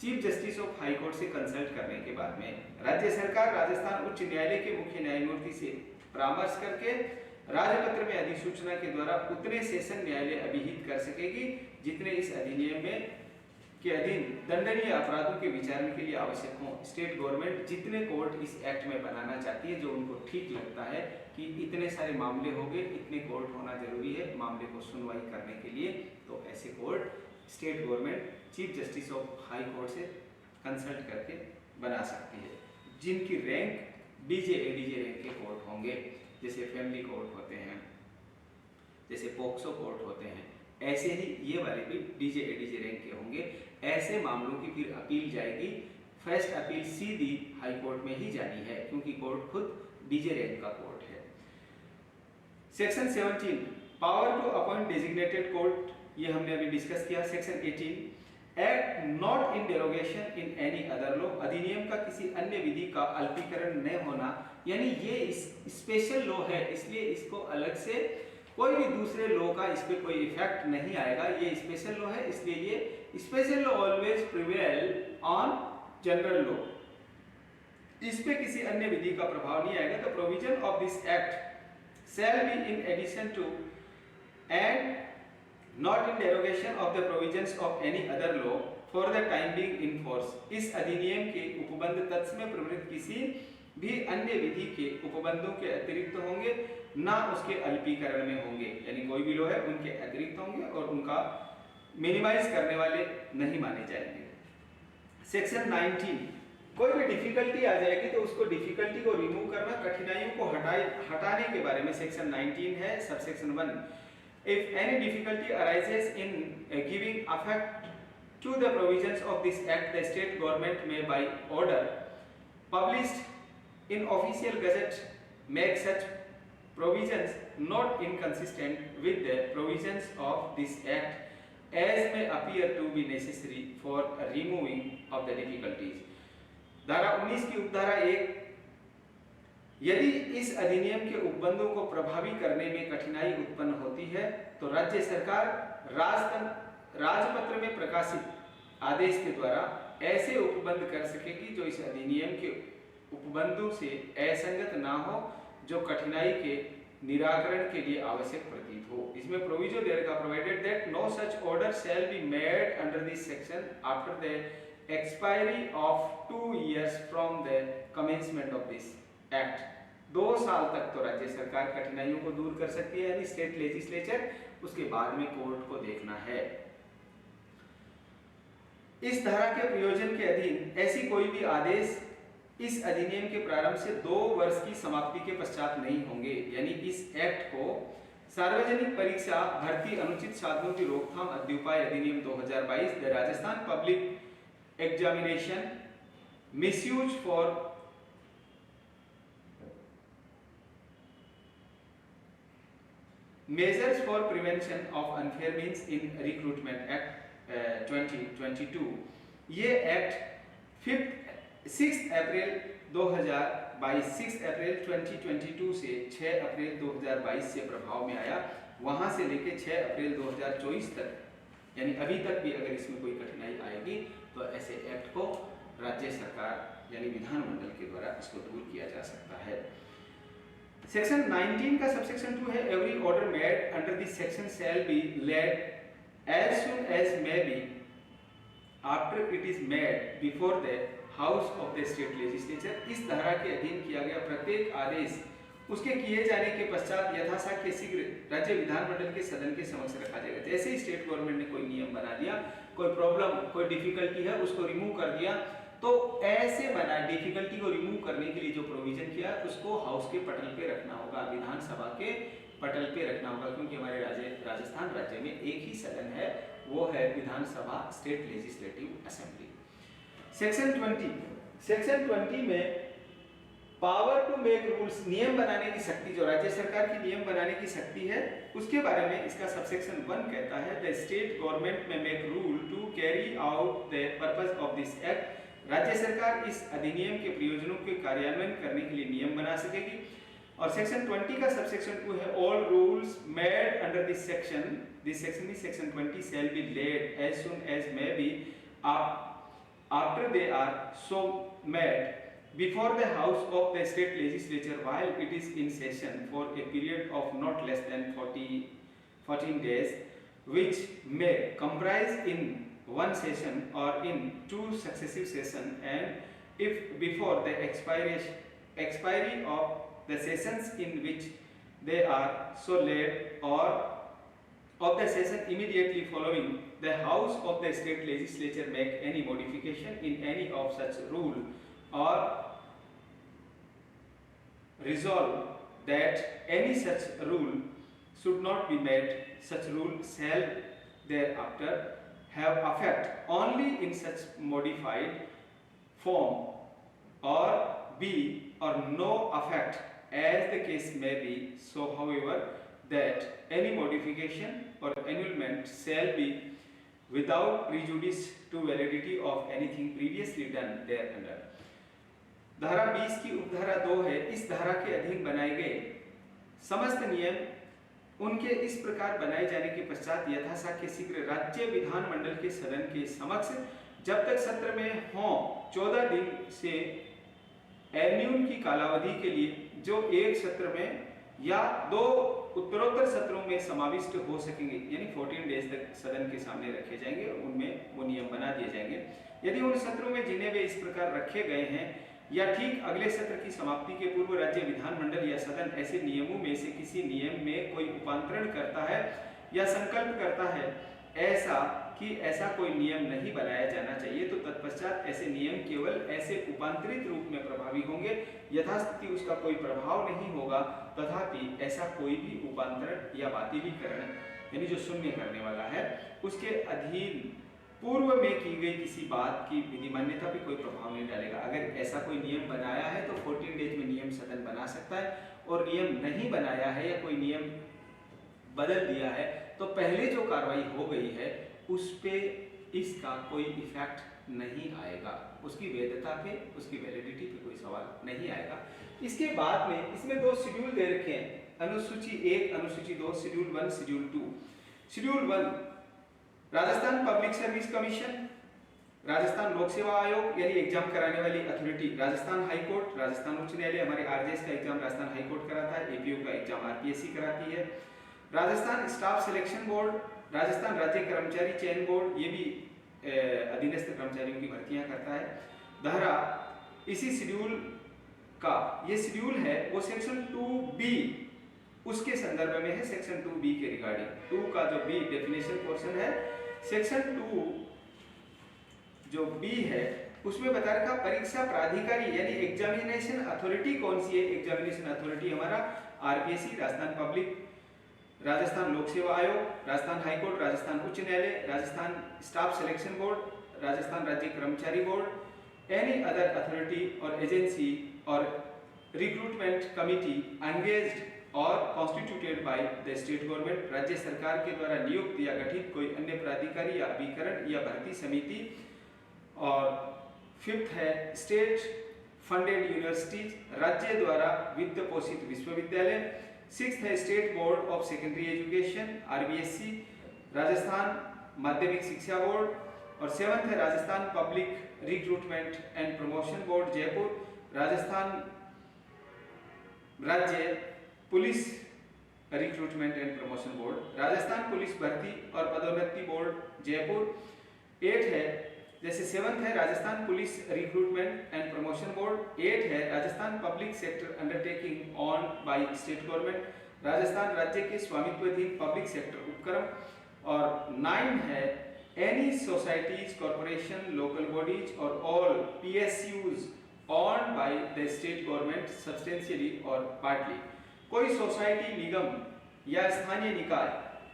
chief justice of high court से कंसल्ट करने के बाद में। राज्य सरकार राजस्थान उच्च न्यायालय के मुख्य न्यायमूर्ति से परामर्श करके राजपत्र में अधिसूचना के द्वारा उतने सेशन न्यायालय अभिहित कर सकेगी जितने इस अधिनियम में के अधीन दंडनीय अपराधों के विचारण के लिए आवश्यक हो। स्टेट गवर्नमेंट जितने कोर्ट इस एक्ट में बनाना चाहती है, जो उनको ठीक लगता है कि इतने सारे मामले हो गए, इतने कोर्ट होना जरूरी है मामले को सुनवाई करने के लिए, तो ऐसे court state government chief justice of high court से कंसल्ट करके बना सकती है, जिनकी रैंक डीजे एडीजे रैंक के कोर्ट होंगे। जैसे फैमिली कोर्ट होते हैं, जैसे पोक्सो कोर्ट होते हैं, ऐसे ही ये वाले भी डीजे एडीजे रैंक के होंगे। ऐसे मामलों की फिर अपील जाएगी, फर्स्ट अपील सीधी हाई कोर्ट में ही जानी है, क्योंकि कोर्ट खुद डीजे रैंक का कोर्ट है। Section 17 power to appoint designated court, ये हमने अभी डिस्कस किया। Section 18 act not in derogation in any other law, अधिनियम का किसी अन्य विधि का अल्पीकरण न होना, यानी ये स्पेशल लॉ है, इसलिए इसको अलग से कोई भी दूसरे लॉ का इस पे कोई इफेक्ट नहीं आएगा। ये स्पेशल लॉ है, इसलिए ये special law always prevail on general law, इस पे किसी अन्य विधि का प्रभाव नहीं आएगा। The provision of this act shall be in addition to and not in derogation of the provisions of any other law for the time being in force. इस अधिनियम के उपबंध तत्समय प्रवृत्त किसी भी अन्य विधि के उपबंधों के अतिरिक्त होंगे, ना उसके अल्पीकरण में होंगे, यानी कोई भी लॉ है उनके अतिरिक्त होंगे और उनका मिनिमाइज करने वाले नहीं माने जाएंगे। सेक्शन 19 कोई भी डिफिकल्टी आ जाएगी तो उसको डिफिकल्टी को रिमूव करना, कठिनाइयों को हटाने के बारे में सेक्शन 19 है। Subsection 1 if any difficulty arises in giving effect to the provisions of this act the state government may by order published in official gazette make such provisions not inconsistent with the provisions of this act as may appear to be necessary for removing of the difficulties। धारा 19 की उपधारा 1 यदि इस अधिनियम के उपबंधों को प्रभावी करने में कठिनाई उत्पन्न होती है तो राज्य सरकार राजपत्र में प्रकाशित आदेश के द्वारा ऐसे उपबंध कर सकेगी जो इस अधिनियम के उपबंधों से असंगत ना हो, जो कठिनाई के निराकरण के लिए आवश्यक प्रतीत हो। इसमें प्रोविजन देगा provided that no such order shall be made under this section after the expiry of 2 years from the commencement of this act. 2 साल तक तो राज्य सरकार कठिनाइयों को दूर कर सकती है, यानी स्टेट लेजिस्लेचर, उसके बाद में कोर्ट को देखना है। इस धारा के प्रयोजन के अधीन ऐसी कोई भी आदेश इस अधिनियम के प्रारंभ से 2 वर्ष की समाप्ति के पश्चात नहीं होंगे, यानी इस एक्ट को सार्वजनिक परीक्षा भर्ती अनुचित साधनों की रोकथाम अध्युपाय अधिनियम 2022 the Rajasthan public examination misuse for measures for prevention of unfair means in recruitment act 2022, ये एक्ट 6 अप्रैल 2022 6 अप्रैल 2022 से 6 अप्रैल 2022 से प्रभाव में आया। वहां से लेके 6 अप्रैल 2024 तक, यानी अभी तक भी अगर इसमें कोई कठिनाई आएगी तो ऐसे एक्ट को राज्य सरकार यानी विधानमंडल के द्वारा इसको दूर किया जा सकता है। सेक्शन 19 का सबसेक्शन 2 है every order made under this section shall be laid as soon as may be after it is made before the house of the state legislature. इस धारा के अधीन किया गया प्रत्येक आदेश उसके किए जाने के पश्चात यथाशक्य शीघ्र राज्य विधानमंडल के सदन के समक्ष रखा जाएगा। जैसे ही स्टेट गवर्नमेंट ने कोई नियम बना दिया, कोई प्रॉब्लम, कोई डिफिकल्टी है, उसको रिमूव कर दिया, तो ऐसे बना डिफिकल्टी को रिमूव करने के लिए जो प्रोविजन किया उसको हाउस के पटल पे रखना होगा, विधानसभा के पटल पे रखना होगा, क्योंकि हमारे राजस्थान राज्य में एक ही सदन है, वो है विधानसभा, स्टेट लेजिस्लेटिव असेंबली। सेक्शन 20 में पावर टू मेक रूल्स, नियम बनाने की शक्ति, जो राज्य सरकार की नियम बनाने की शक्ति है, उसके बारे में इसका सबसेक्शन 1 कहता है the state government may make rule to carry out the purpose of this act. राज्य सरकार इस अधिनियम के प्रयोजनों के कार्यान्वयन करने के लिए नियम बना सकेगी। और सेक्शन 20 का सबसेक्शन 2 है all rules made under this section में section 20 shall be laid as soon as may be after they are so made before the house of the state legislature while it is in session for a period of not less than 14 days, which may comprise in one session or in 2 successive sessions, and if before the expiry of the sessions in which they are so late or of the session immediately following, the House of the State Legislature make any modification in any of such rule or resolve that any such rule should not be made, such rule shall thereafter have effect only in such modified form, or be or no effect as the case may be. So however, that any modification or annulment shall be without prejudice to validity of anything previously done thereunder. धारा 20 की उपधारा 2 है। इस धारा के अधीन बनाए गए समस्त नियम उनके इस प्रकार बनाए जाने के पश्चात यथाशक्य शीघ्र राज्य विधानमंडल के सदन के समक्ष जब तक सत्र में हो 14 दिन से एन्यून की कालावधि के लिए जो एक सत्र में या 2 उत्तरोत्तर सत्रों में समाविष्ट हो सकेंगे, यानी 14 डेज तक सदन के सामने रखे जाएंगे और उनमें वो नियम बना दिए जाएंगे। यदि उन सत्रों में जिन्हें वे इस प्रकार रखे गए हैं या ठीक अगले सत्र की समाप्ति के पूर्व राज्य विधानमंडल या सदन ऐसे नियमों में से किसी नियम में कोई उपांतरण करता है या संकल्प करता है ऐसा कि ऐसा कोई नियम नहीं बनाया जाना चाहिए, तो तत्पश्चात ऐसे नियम केवल ऐसे उपांतरित रूप में प्रभावी होंगे, यथास्थिति उसका कोई प्रभाव नहीं होगा। तथापि ऐसा कोई भी उपांतरण या बातिलीकरण यानी जो शून्य करने वाला है उसके अधीन पूर्व में की गई किसी बात की विधि मान्यता पे कोई प्रभाव नहीं डालेगा। अगर ऐसा कोई नियम बनाया है तो 14 डेज में नियम सदन बना सकता है, और नियम नहीं बनाया है या कोई नियम बदल दिया है तो पहले जो कार्रवाई हो गई है उस पे इसका कोई इफेक्ट नहीं आएगा, उसकी वैधता पे, उसकी वैलिडिटी पे कोई सवाल नहीं आएगा। इसके बाद में इसमें 2 शेड्यूल दे रखे हैं, अनुसूची 1, अनुसूची 2, schedule 1, schedule 2। Schedule 1 Rajasthan public service commission, Rajasthan लोक सेवा आयोग यानी एग्जाम कराने वाली authority, Rajasthan high court, Rajasthan उच्च न्यायालय, हमारे आरजेएस का एग्जाम राजस्थान हाई कोर्ट कराता है, एपीओ का एग्जाम आरपीएससी कराती है, Rajasthan staff selection board, Rajasthan राज्य कर्मचारी चयन बोर्ड, ये भी अधीनस्थ कर्मचारियों की भर्तियां करता है। धारा इसी शेड्यूल का ये शेड्यूल है वो सेक्शन 2B उसके संदर्भ में है, सेक्शन 2B के रिगार्डिंग। 2 का जो B डेफिनेशन पोर्शन है, सेक्शन 2 जो B है उसमें बता रखा परीक्षा प्राधिकारी यानी एग्जामिनेशन अथॉरिटी कौन सी है। एग्जामिनेशन अथॉरिटी हमारा आरपीएससी, राजस्थान पब्लिक, राजस्थान लोक सेवा आयोग, राजस्थान हाई कोर्ट, राजस्थान उच्च न्यायालय, Rajasthan staff selection board, Rajasthan राज्य कर्मचारी बोर्ड, एनी अदर अथॉरिटी और एजेंसी और रिक्रूटमेंट कमिटी एंगेज्ड और constituted by the state government, राज्य सरकार के द्वारा नियुक्त या गठित कोई अन्य प्राधिकारी या अभिकरण या भर्ती समिति। और 5th है स्टेट फंडेड यूनिवर्सिटीज, राज्य द्वारा वित्त पोषित विश्वविद्यालय। 6th है state board of secondary education RBSC, Rajasthan माध्यमिक शिक्षा बोर्ड। और 7th है Rajasthan public recruitment and promotion board Jaipur, Rajasthan राज्य police recruitment and promotion board, Rajasthan police भर्ती और पदोन्नति बोर्ड जयपुर। 8 है जैसे 7th है Rajasthan police recruitment and promotion board. 8 है Rajasthan public sector undertaking owned by state government, Rajasthan राज्य के स्वामित्वाधीन पब्लिक सेक्टर उपक्रम। और 9 है any societies, corporation, local bodies और all PSUs owned by the state government substantially और पार्टली। कोई सोसाइटी, निगम या स्थानीय निकाय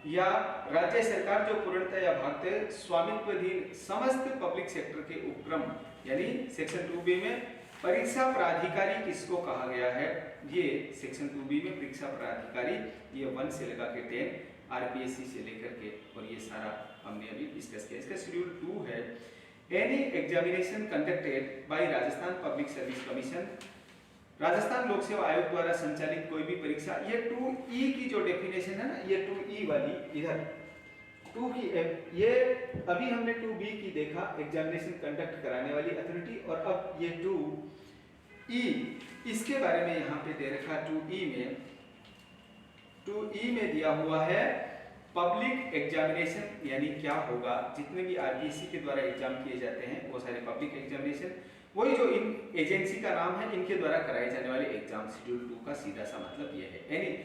या राज्य सरकार जो पूर्णतः या भागतः स्वामित्वाधीन समस्त पब्लिक सेक्टर के उपक्रम, यानी सेक्शन 2B में परीक्षा प्राधिकारी किसको कहा गया है, ये सेक्शन 2B में परीक्षा प्राधिकारी ये 1 से लगा के 10 आरपीएससी से लेकर के, और ये सारा हमने अभी डिस्कस किया। इसका शेड्यूल 2 है any examination conducted by Rajasthan public service commission, Rajasthan लोक सेवा आयोग द्वारा संचालित कोई भी परीक्षा। ये 2E की जो डेफिनेशन है ना, ये 2E वाली इधर 2 की ये अभी हमने 2B की देखा एग्जामिनेशन कंडक्ट कराने वाली अथॉरिटी, और अब ये 2E इसके बारे में यहाँ पे दे रखा 2E में दिया हुआ है पब्लिक एग्जामिनेशन यानी क्या होगा, जितने भी आरपीएससी के द्वारा एग्जाम किए जाते हैं वो सारे पब्लिक एग्जामिनेशन, वही जो इन एजेंसी का नाम है, इनके द्वारा कराए जाने वाले एग्जाम। शेड्यूल 2 का सीधा सा मतलब ये है। यानी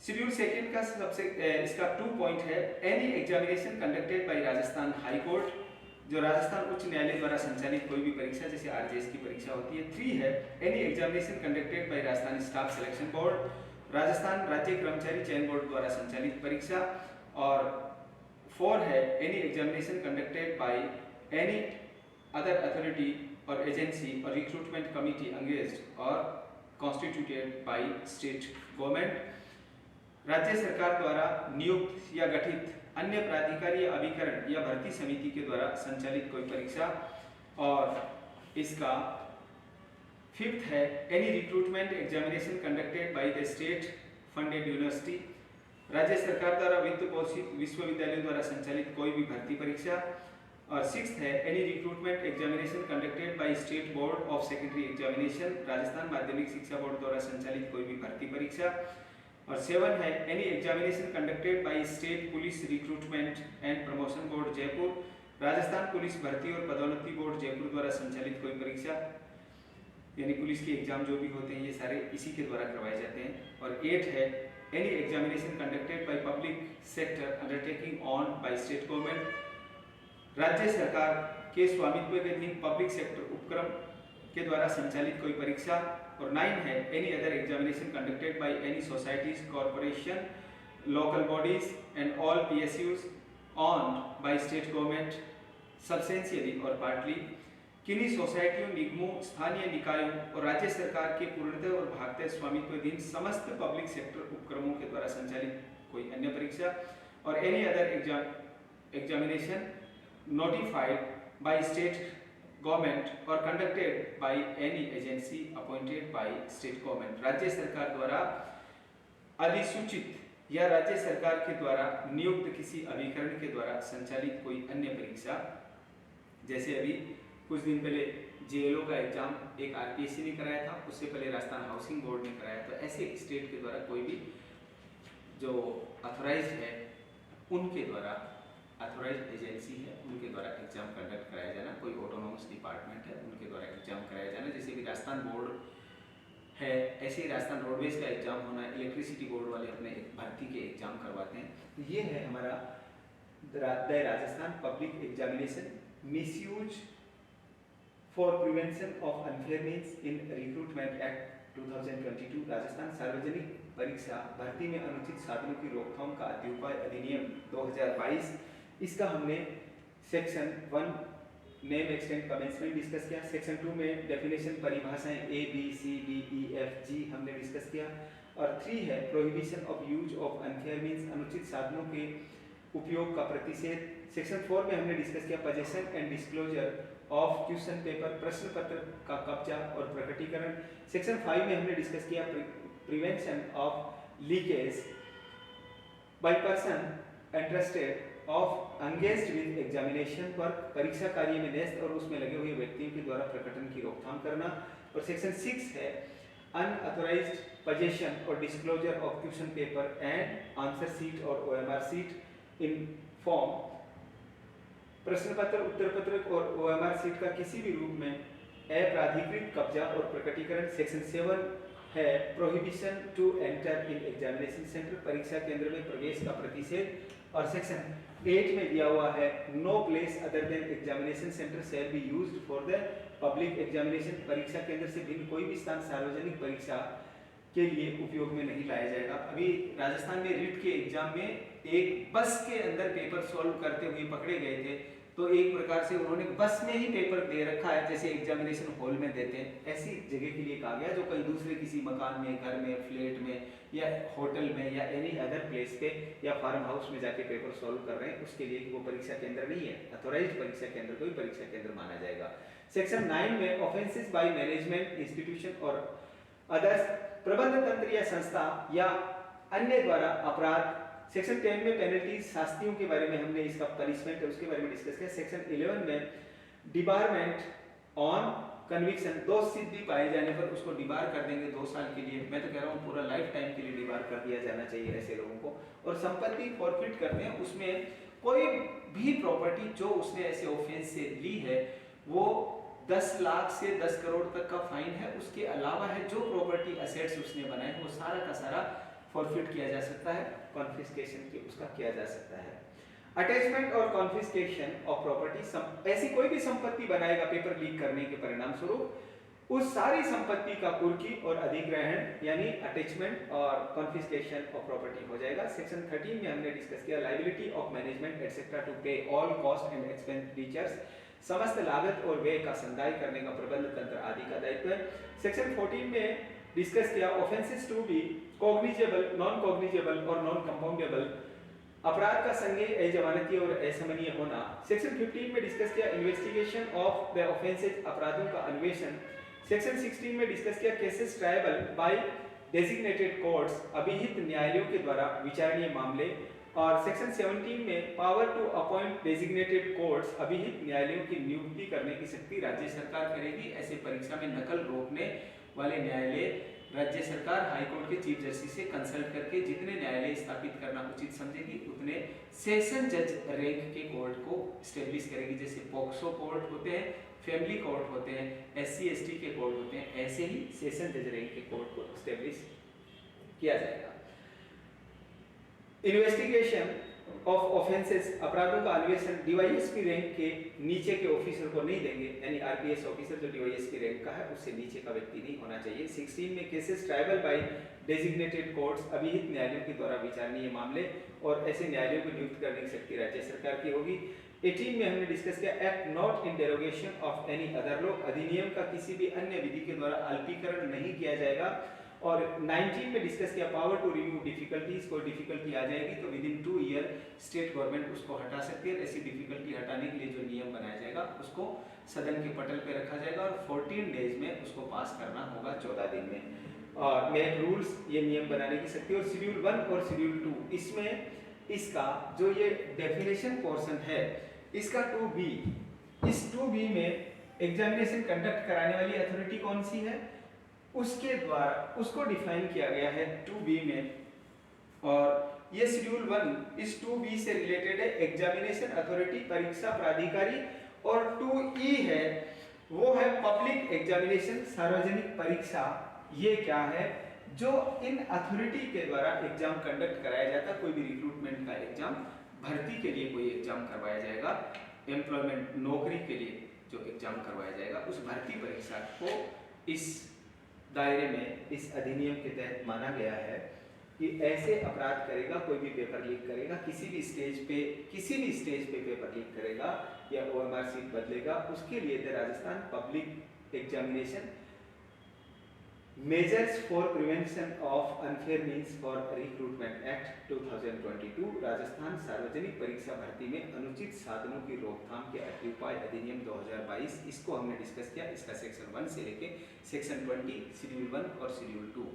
शेड्यूल सेकंड का सबसे इसका 2 पॉइंट है, any examination conducted by Rajasthan high court, जो राजस्थान उच्च न्यायालय द्वारा संचालित कोई भी परीक्षा जैसे आरजेएस की परीक्षा होती है। 3 है, any examination conducted by Rajasthan staff selection board, Rajasthan राज्य कर्मचारी चयन बोर्ड द्वारा संचालित परीक्षा। और 4 है, any examination conducted by any other authority और एजेंसी और रिक्रूटमेंट कमिटी एंगेज्ड और कॉन्स्टिट्यूटेड बाय स्टेट गवर्नमेंट, राज्य सरकार द्वारा नियुक्त या गठित अन्य प्राधिकारी या अभिकरण या भर्ती समिति के द्वारा संचालित कोई परीक्षा। और इसका 5th है, any recruitment examination conducted by the state funded university, राज्य सरकार द्वारा वित्त पोषित विश्वविद्यालयों द्वारा संचालित कोई भी भर्ती परीक्षा। और 6th है, any recruitment examination conducted by state board of secondary examination, Rajasthan माध्यमिक शिक्षा बोर्ड द्वारा संचालित कोई भी भर्ती परीक्षा। और 7 है, any examination conducted by state police recruitment and promotion board Jaipur, Rajasthan police भर्ती और पदोन्नति बोर्ड जयपुर द्वारा संचालित कोई परीक्षा। यानी पुलिस के एग्जाम जो भी होते हैं ये सारे इसी के द्वारा करवाए जाते हैं। और 8 है, any examination conducted by public sector undertaking owned by state government, राज्य सरकार के स्वामित्व के अधीन पब्लिक सेक्टर उपक्रम के द्वारा संचालित कोई परीक्षा। और 9 है, any other examination conducted by any societies corporation local bodies and all PSUs owned bye state government substantially और पार्टली, किन्हीं सोसाइटियों निगमों स्थानीय निकायों और राज्य सरकार के पूर्णतः और भागतः स्वामित्वाधीन समस्त पब्लिक सेक्टर उपक्रमों के द्वारा संचालित कोई अन्य परीक्षा। और any other examination notified by state government और conducted by any agency appointed by state government, राज्य सरकार द्वारा अधिसूचित या राज्य सरकार के द्वारा नियुक्त किसी अभिकरण के द्वारा संचालित कोई अन्य परीक्षा। जैसे अभी कुछ दिन पहले जेएलओ का एग्जाम एक आरपीएससी ने कराया था, उससे पहले राजस्थान हाउसिंग बोर्ड ने कराया, तो ऐसे स्टेट के द्वारा कोई भी जो अथोराइज्ड है उनके द्वारा, अथोराइज्ड एजेंसी है उनके द्वारा एग्जाम कंडक्ट कराया जाना, कोई ऑटोनॉमस डिपार्टमेंट है उनके द्वारा एग्जाम कराया जाना। जैसे कि राजस्थान बोर्ड है, ऐसे ही राजस्थान रोडवेज का एग्जाम होना, इलेक्ट्रिसिटी बोर्ड वाले अपने भर्ती के एग्जाम करवाते हैं। तो ये है हमारा the Rajasthan public examination misuse for prevention of unfair means in recruitment act 2022, Rajasthan सार्वजनिक परीक्षा भर्ती में अनुचित साधनों की रोकथाम का अध्युपाय अधिनियम 2022, इसका हमने section 1 name extend commencement discuss किया, सेक्शन 2 में डेफिनेशन परिभाषाएं A B C D E F G हमने डिस्कस किया। और 3 है prohibition of use of unfair means अनुचित साधनों के उपयोग का प्रतिषेध। सेक्शन 4 में हमने डिस्कस किया possession and disclosure of question paper, प्रश्न पत्र का कब्जा और प्रकटीकरण। सेक्शन 5 में हमने डिस्कस किया prevention of leakage by person interested of engaged with examination work, परीक्षा कार्य में न्यस्त और उसमें लगे हुए व्यक्तियों के द्वारा प्रकटन की रोकथाम करना। और सेक्शन 6 है अनऑथराइज्ड पोजेशन और disclosure of question paper and answer sheet और ओएमआर शीट इन फॉर्म, प्रश्न पत्र, उत्तर पत्र और ओएमआर शीट का किसी भी रूप में अप्राधिकृत कब्जा और प्रकटीकरण। सेक्शन 7 है prohibition to enter in examination centre, परीक्षा केंद्र में प्रवेश का प्रतिषेध। और सेक्शन 8 में दिया हुआ है no place other than examination centre shall be used for the public examination, परीक्षा केंद्र से भिन्न कोई भी स्थान सार्वजनिक परीक्षा के लिए उपयोग में नहीं लाया जाएगा। अभी राजस्थान में रिट के एग्जाम में एक बस के अंदर पेपर सॉल्व करते हुए पकड़े गए थे, तो एक प्रकार से उन्होंने बस में ही पेपर दे रखा है जैसे एग्जामिनेशन हॉल में देते हैं, ऐसी जगह के लिए कहा गया जो कहीं दूसरे किसी मकान में, घर में, फ्लैट में या होटल में या एनी अदर प्लेस पे या फार्म हाउस में जाके पेपर सॉल्व कर रहे हैं, उसके लिए वो परीक्षा केंद्र नहीं है, अथॉराइज्ड परीक्षा केंद्र कोई परीक्षा केंद्र माना जाएगा। सेक्शन 9 में ऑफेंसेस बाय मैनेजमेंट इंस्टीट्यूशन और अदर्स, प्रबंध तंत्र या संस्था या अन्य द्वारा अपराध। सेक्शन 10 में पेनल्टीज, शास्तियों के बारे में हमने इसका पनिशमेंट है उसके बारे में डिस्कस किया। सेक्शन 11 में डिबारमेंट ऑन कन्विक्शन, दोष सिद्धि पाए जाने पर उसको डिबार कर देंगे 2 साल के लिए। मैं तो कह रहा हूँ पूरा लाइफ टाइम के लिए डिबार कर दिया जाना चाहिए ऐसे लोगों को। और संपत्ति फॉरफिट करते हैं, उसमें कोई भी प्रॉपर्टी जो उसने ऐसे ऑफेंस से ली है वो 10 लाख से 10 करोड़ तक का फाइन है। उसके अलावा है जो प्रॉपर्टी एसेट्स उसने बनाए वो सारा का सारा फॉरफिट किया जा सकता है, कॉन्फिस्केशन की उसका किया जा सकता है। अटैचमेंट और कॉन्फिस्केशन ऑफ प्रॉपर्टी, ऐसी कोई भी संपत्ति बनाएगा पेपर लीक करने के परिणाम स्वरूप उस सारी संपत्ति का कुर्की और अधिग्रहण यानी अटैचमेंट और कॉन्फिस्केशन ऑफ प्रॉपर्टी हो जाएगा। सेक्शन 13 में हमने डिस्कस किया liability of management etcetera to pay all cost and expenditures, समस्त लागत और व्यय का संदाय करने का प्रबंध तंत्र आदि का दायित्व है। सेक्शन 14 में डिस्कस किया offences to be cognizable, non cognizable और नॉन कंपाउंडेबल, अपराध का संज्ञेय, अजमानती और असमनीय होना। सेक्शन 15 में डिस्कस किया इन्वेस्टिगेशन ऑफ द ऑफेंसेस, अपराधों का अन्वेषण। सेक्शन 16 में डिस्कस किया cases triable by designated courts, अभिहित न्यायालयों के द्वारा विचारणीय मामले। और सेक्शन 17 में power to appoint designated courts, अभिहित न्यायालयों की नियुक्ति करने की शक्ति राज्य सरकार करेगी। ऐसे परीक्षा में नकल रोकने वाले न्यायालय राज्य सरकार हाईकोर्ट के चीफ जस्टिस से कंसल्ट करके जितने न्यायालय स्थापित करना उचित समझेगी उतने सेशन जज रैंक के कोर्ट को स्टेब्लिश करेगी। जैसे पॉक्सो कोर्ट होते हैं, फैमिली कोर्ट होते हैं, SC ST के कोर्ट होते हैं, ऐसे ही सेशन जज रैंक के कोर्ट को स्टेब्लिश किया जाएगा। इन्वेस्टिगेशन ऑफ ऑफेंसेस, अपराधों का अन्वेषण DYSP रैंक के नीचे के ऑफिसर को नहीं देंगे, यानी RPS ऑफिसर जो DYSP रैंक का है उससे नीचे का व्यक्ति नहीं होना चाहिए। 16 में cases triable by designated courts, अभिहित न्यायालयों के द्वारा विचारणीय मामले और ऐसे न्यायालयों को नियुक्त करने की शक्ति राज्य सरकार की होगी। 18 में हमने डिस्कस किया act not in derogation of any other law, अधिनियम का किसी भी अन्य विधि के द्वारा अल्पीकरण नहीं किया जाएगा। और 19 में डिस्कस किया पावर टू रिमूव डिफिकल्टीज, कोई डिफिकल्टी आ जाएगी तो with in 2 year state government उसको हटा सकती है। ऐसी डिफिकल्टी हटाने के लिए जो नियम बनाया जाएगा उसको सदन के पटल पे रखा जाएगा और 14 डेज में उसको पास करना होगा, 14 दिन में। और मेक रूल्स, ये नियम बनाने की शक्ति। और शेड्यूल 1 और शेड्यूल 2, इसमें इसका जो ये डेफिनेशन पोर्शन है इसका 2B, इस 2B में एग्जामिनेशन कंडक्ट कराने वाली अथॉरिटी कौन सी है उसके द्वारा उसको डिफाइन किया गया है 2B में। और ये शेड्यूल 1 इस 2B से रिलेटेड है, एग्जामिनेशन अथॉरिटी, परीक्षा प्राधिकारी। और 2E है वो है पब्लिक एग्जामिनेशन, सार्वजनिक परीक्षा। ये क्या है, जो इन अथॉरिटी के द्वारा एग्जाम कंडक्ट कराया जाता है, कोई भी रिक्रूटमेंट का एग्जाम, भर्ती के लिए कोई एग्जाम करवाया जाएगा, एम्प्लॉयमेंट नौकरी के लिए जो एग्जाम करवाया जाएगा उस भर्ती परीक्षा को इस दायरे में, इस अधिनियम के तहत माना गया है कि ऐसे अपराध करेगा कोई भी पेपर लीक करेगा, किसी भी स्टेज पे पेपर लीक करेगा या OMR सीट बदलेगा, उसके लिए Rajasthan public examination measures for prevention of unfair means for recruitment act 2022, Rajasthan सार्वजनिक परीक्षा भर्ती में अनुचित साधनों की रोकथाम के उपाय अधिनियम 2022, इसको हमने डिस्कस किया। इसका सेक्शन 1 से लेके सेक्शन 20, शेड्यूल 1 और शेड्यूल 2।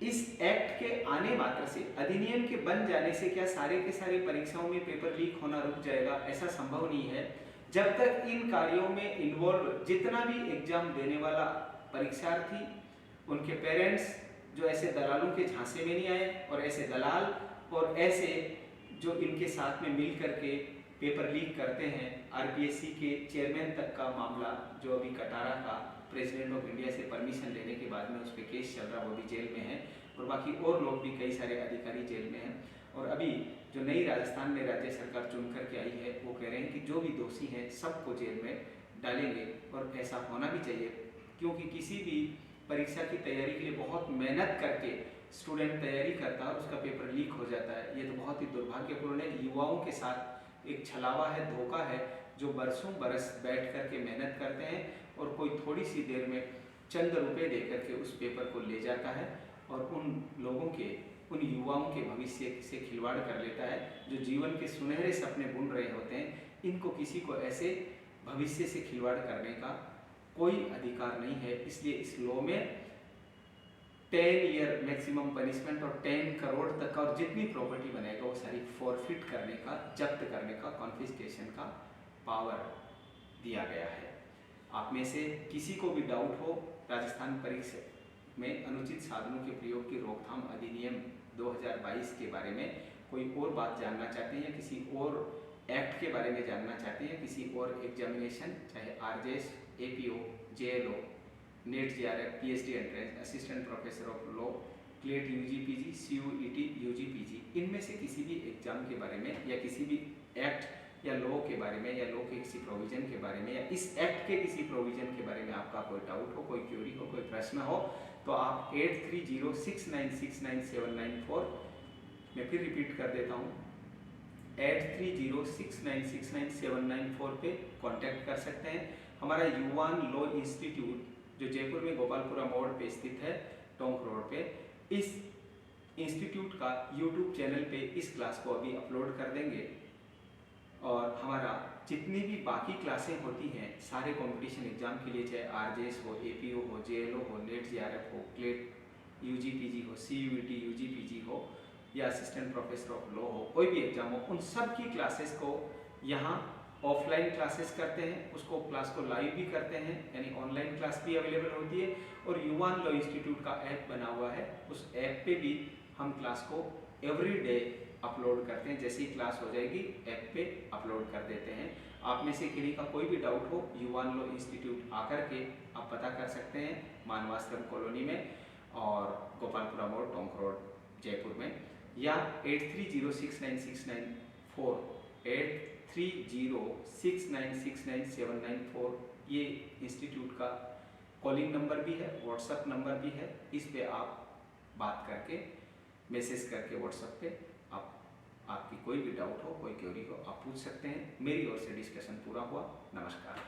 इस एक्ट के आने मात्र से, अधिनियम के बन जाने से क्या सारे के सारे परीक्षाओं में पेपर लीक होना रुक जाएगा? ऐसा संभव नहीं है। जब तक इन कार्यों में इन्वॉल्व जितना भी एग्जाम देने वाला परीक्षार्थी, उनके पेरेंट्स जो ऐसे दलालों के झांसे में नहीं आए, और ऐसे दलाल और ऐसे जो इनके साथ में मिल करके पेपर लीक करते हैं, RPSC के चेयरमैन तक का मामला जो अभी कटारा का प्रेसिडेंट ऑफ इंडिया से परमिशन लेने के बाद में उस पर केस चल रहा, वो भी जेल में है, और बाकी और लोग भी कई सारे अधिकारी जेल में हैं। और अभी जो नई राजस्थान में राज्य सरकार चुन करके आई है वो कह रहे हैं कि जो भी दोषी हैं सबको जेल में डालेंगे, और ऐसा होना भी चाहिए, क्योंकि किसी भी परीक्षा की तैयारी के लिए बहुत मेहनत करके स्टूडेंट तैयारी करता है और उसका पेपर लीक हो जाता है। ये तो बहुत ही दुर्भाग्यपूर्ण है। युवाओं के साथ एक छलावा है, धोखा है, जो बरसों बरस बैठ करके मेहनत करते हैं और कोई थोड़ी सी देर में चंद रुपए दे करके उस पेपर को ले जाता है और उन लोगों के, उन युवाओं के भविष्य से खिलवाड़ कर लेता है जो जीवन के सुनहरे सपने बुन रहे होते हैं। इनको किसी को ऐसे भविष्य से खिलवाड़ करने का कोई अधिकार नहीं है। इसलिए इस लॉ में 10 ईयर मैक्सिमम पनिशमेंट और 10 करोड़ तक का, और जितनी प्रॉपर्टी बनेगा वो सारी फॉरफिट करने का, जब्त करने का, कॉन्फिस्केशन का पावर दिया गया है। आप आप में से किसी को भी डाउट हो राजस्थान परीक्षा में अनुचित साधनों के प्रयोग की रोकथाम अधिनियम 2022 के बारे में कोई और बात जानना चाहते हैं या किसी और एक्ट के बारे में जानना चाहते हैं, किसी और एग्जामिनेशन चाहे RJS, APO, JLO, NET, JRF, PhD entrance, assistant professor of law, CLAT UG PG, CUET UG PG, इनमें से किसी भी एग्जाम के बारे में या किसी भी एक्ट या लॉ के बारे में या लॉ के किसी प्रोविजन के बारे में या इस एक्ट के किसी प्रोविजन के बारे में आपका कोई डाउट हो, कोई क्वेरी हो, कोई प्रश्न हो, तो आप 8306969794 मैं फिर रिपीट कर देता हूँ 8306969794 पे कांटेक्ट कर सकते हैं। हमारा युवान लॉ इंस्टीट्यूट जो जयपुर में गोपालपुरा मोड़ पे स्थित है, टोंक रोड पे, इस इंस्टीट्यूट का यूट्यूब चैनल पे इस क्लास को अभी अपलोड कर देंगे। और हमारा जितनी भी बाकी क्लासें होती हैं सारे कंपटीशन एग्जाम के लिए, चाहे आरजेएस हो, एपीओ हो, जेएलओ हो, नेट, जेआरएफ हो, क्लेट यूजी पीजी हो, सीयूईटी यूजी पीजी हो या असिस्टेंट प्रोफेसर ऑफ लॉ हो, कोई भी एग्जाम हो, उन सब की क्लासेस को यहाँ ऑफलाइन क्लासेस करते हैं, उसको क्लास को लाइव भी करते हैं, यानी ऑनलाइन क्लास भी अवेलेबल होती है। और युवान लॉ इंस्टीट्यूट का ऐप बना हुआ है, उस ऐप पे भी हम क्लास को एवरी डे अपलोड करते हैं। जैसे ही क्लास हो जाएगी ऐप पे अपलोड कर देते हैं। आप में से किसी का कोई भी डाउट हो, युवान लॉ इंस्टीट्यूट आकर के आप पता कर सकते हैं मानवाश्रम कॉलोनी में और गोपालपुरा मोड़, टोंक रोड, जयपुर में, या 8306969794 8306969794 ये इंस्टीट्यूट का कॉलिंग नंबर भी है, व्हाट्सएप नंबर भी है। इस पे आप बात करके, मैसेज करके व्हाट्सएप पे आपकी कोई भी डाउट हो, कोई क्वेरी हो, आप पूछ सकते हैं। मेरी ओर से डिस्कशन पूरा हुआ। नमस्कार।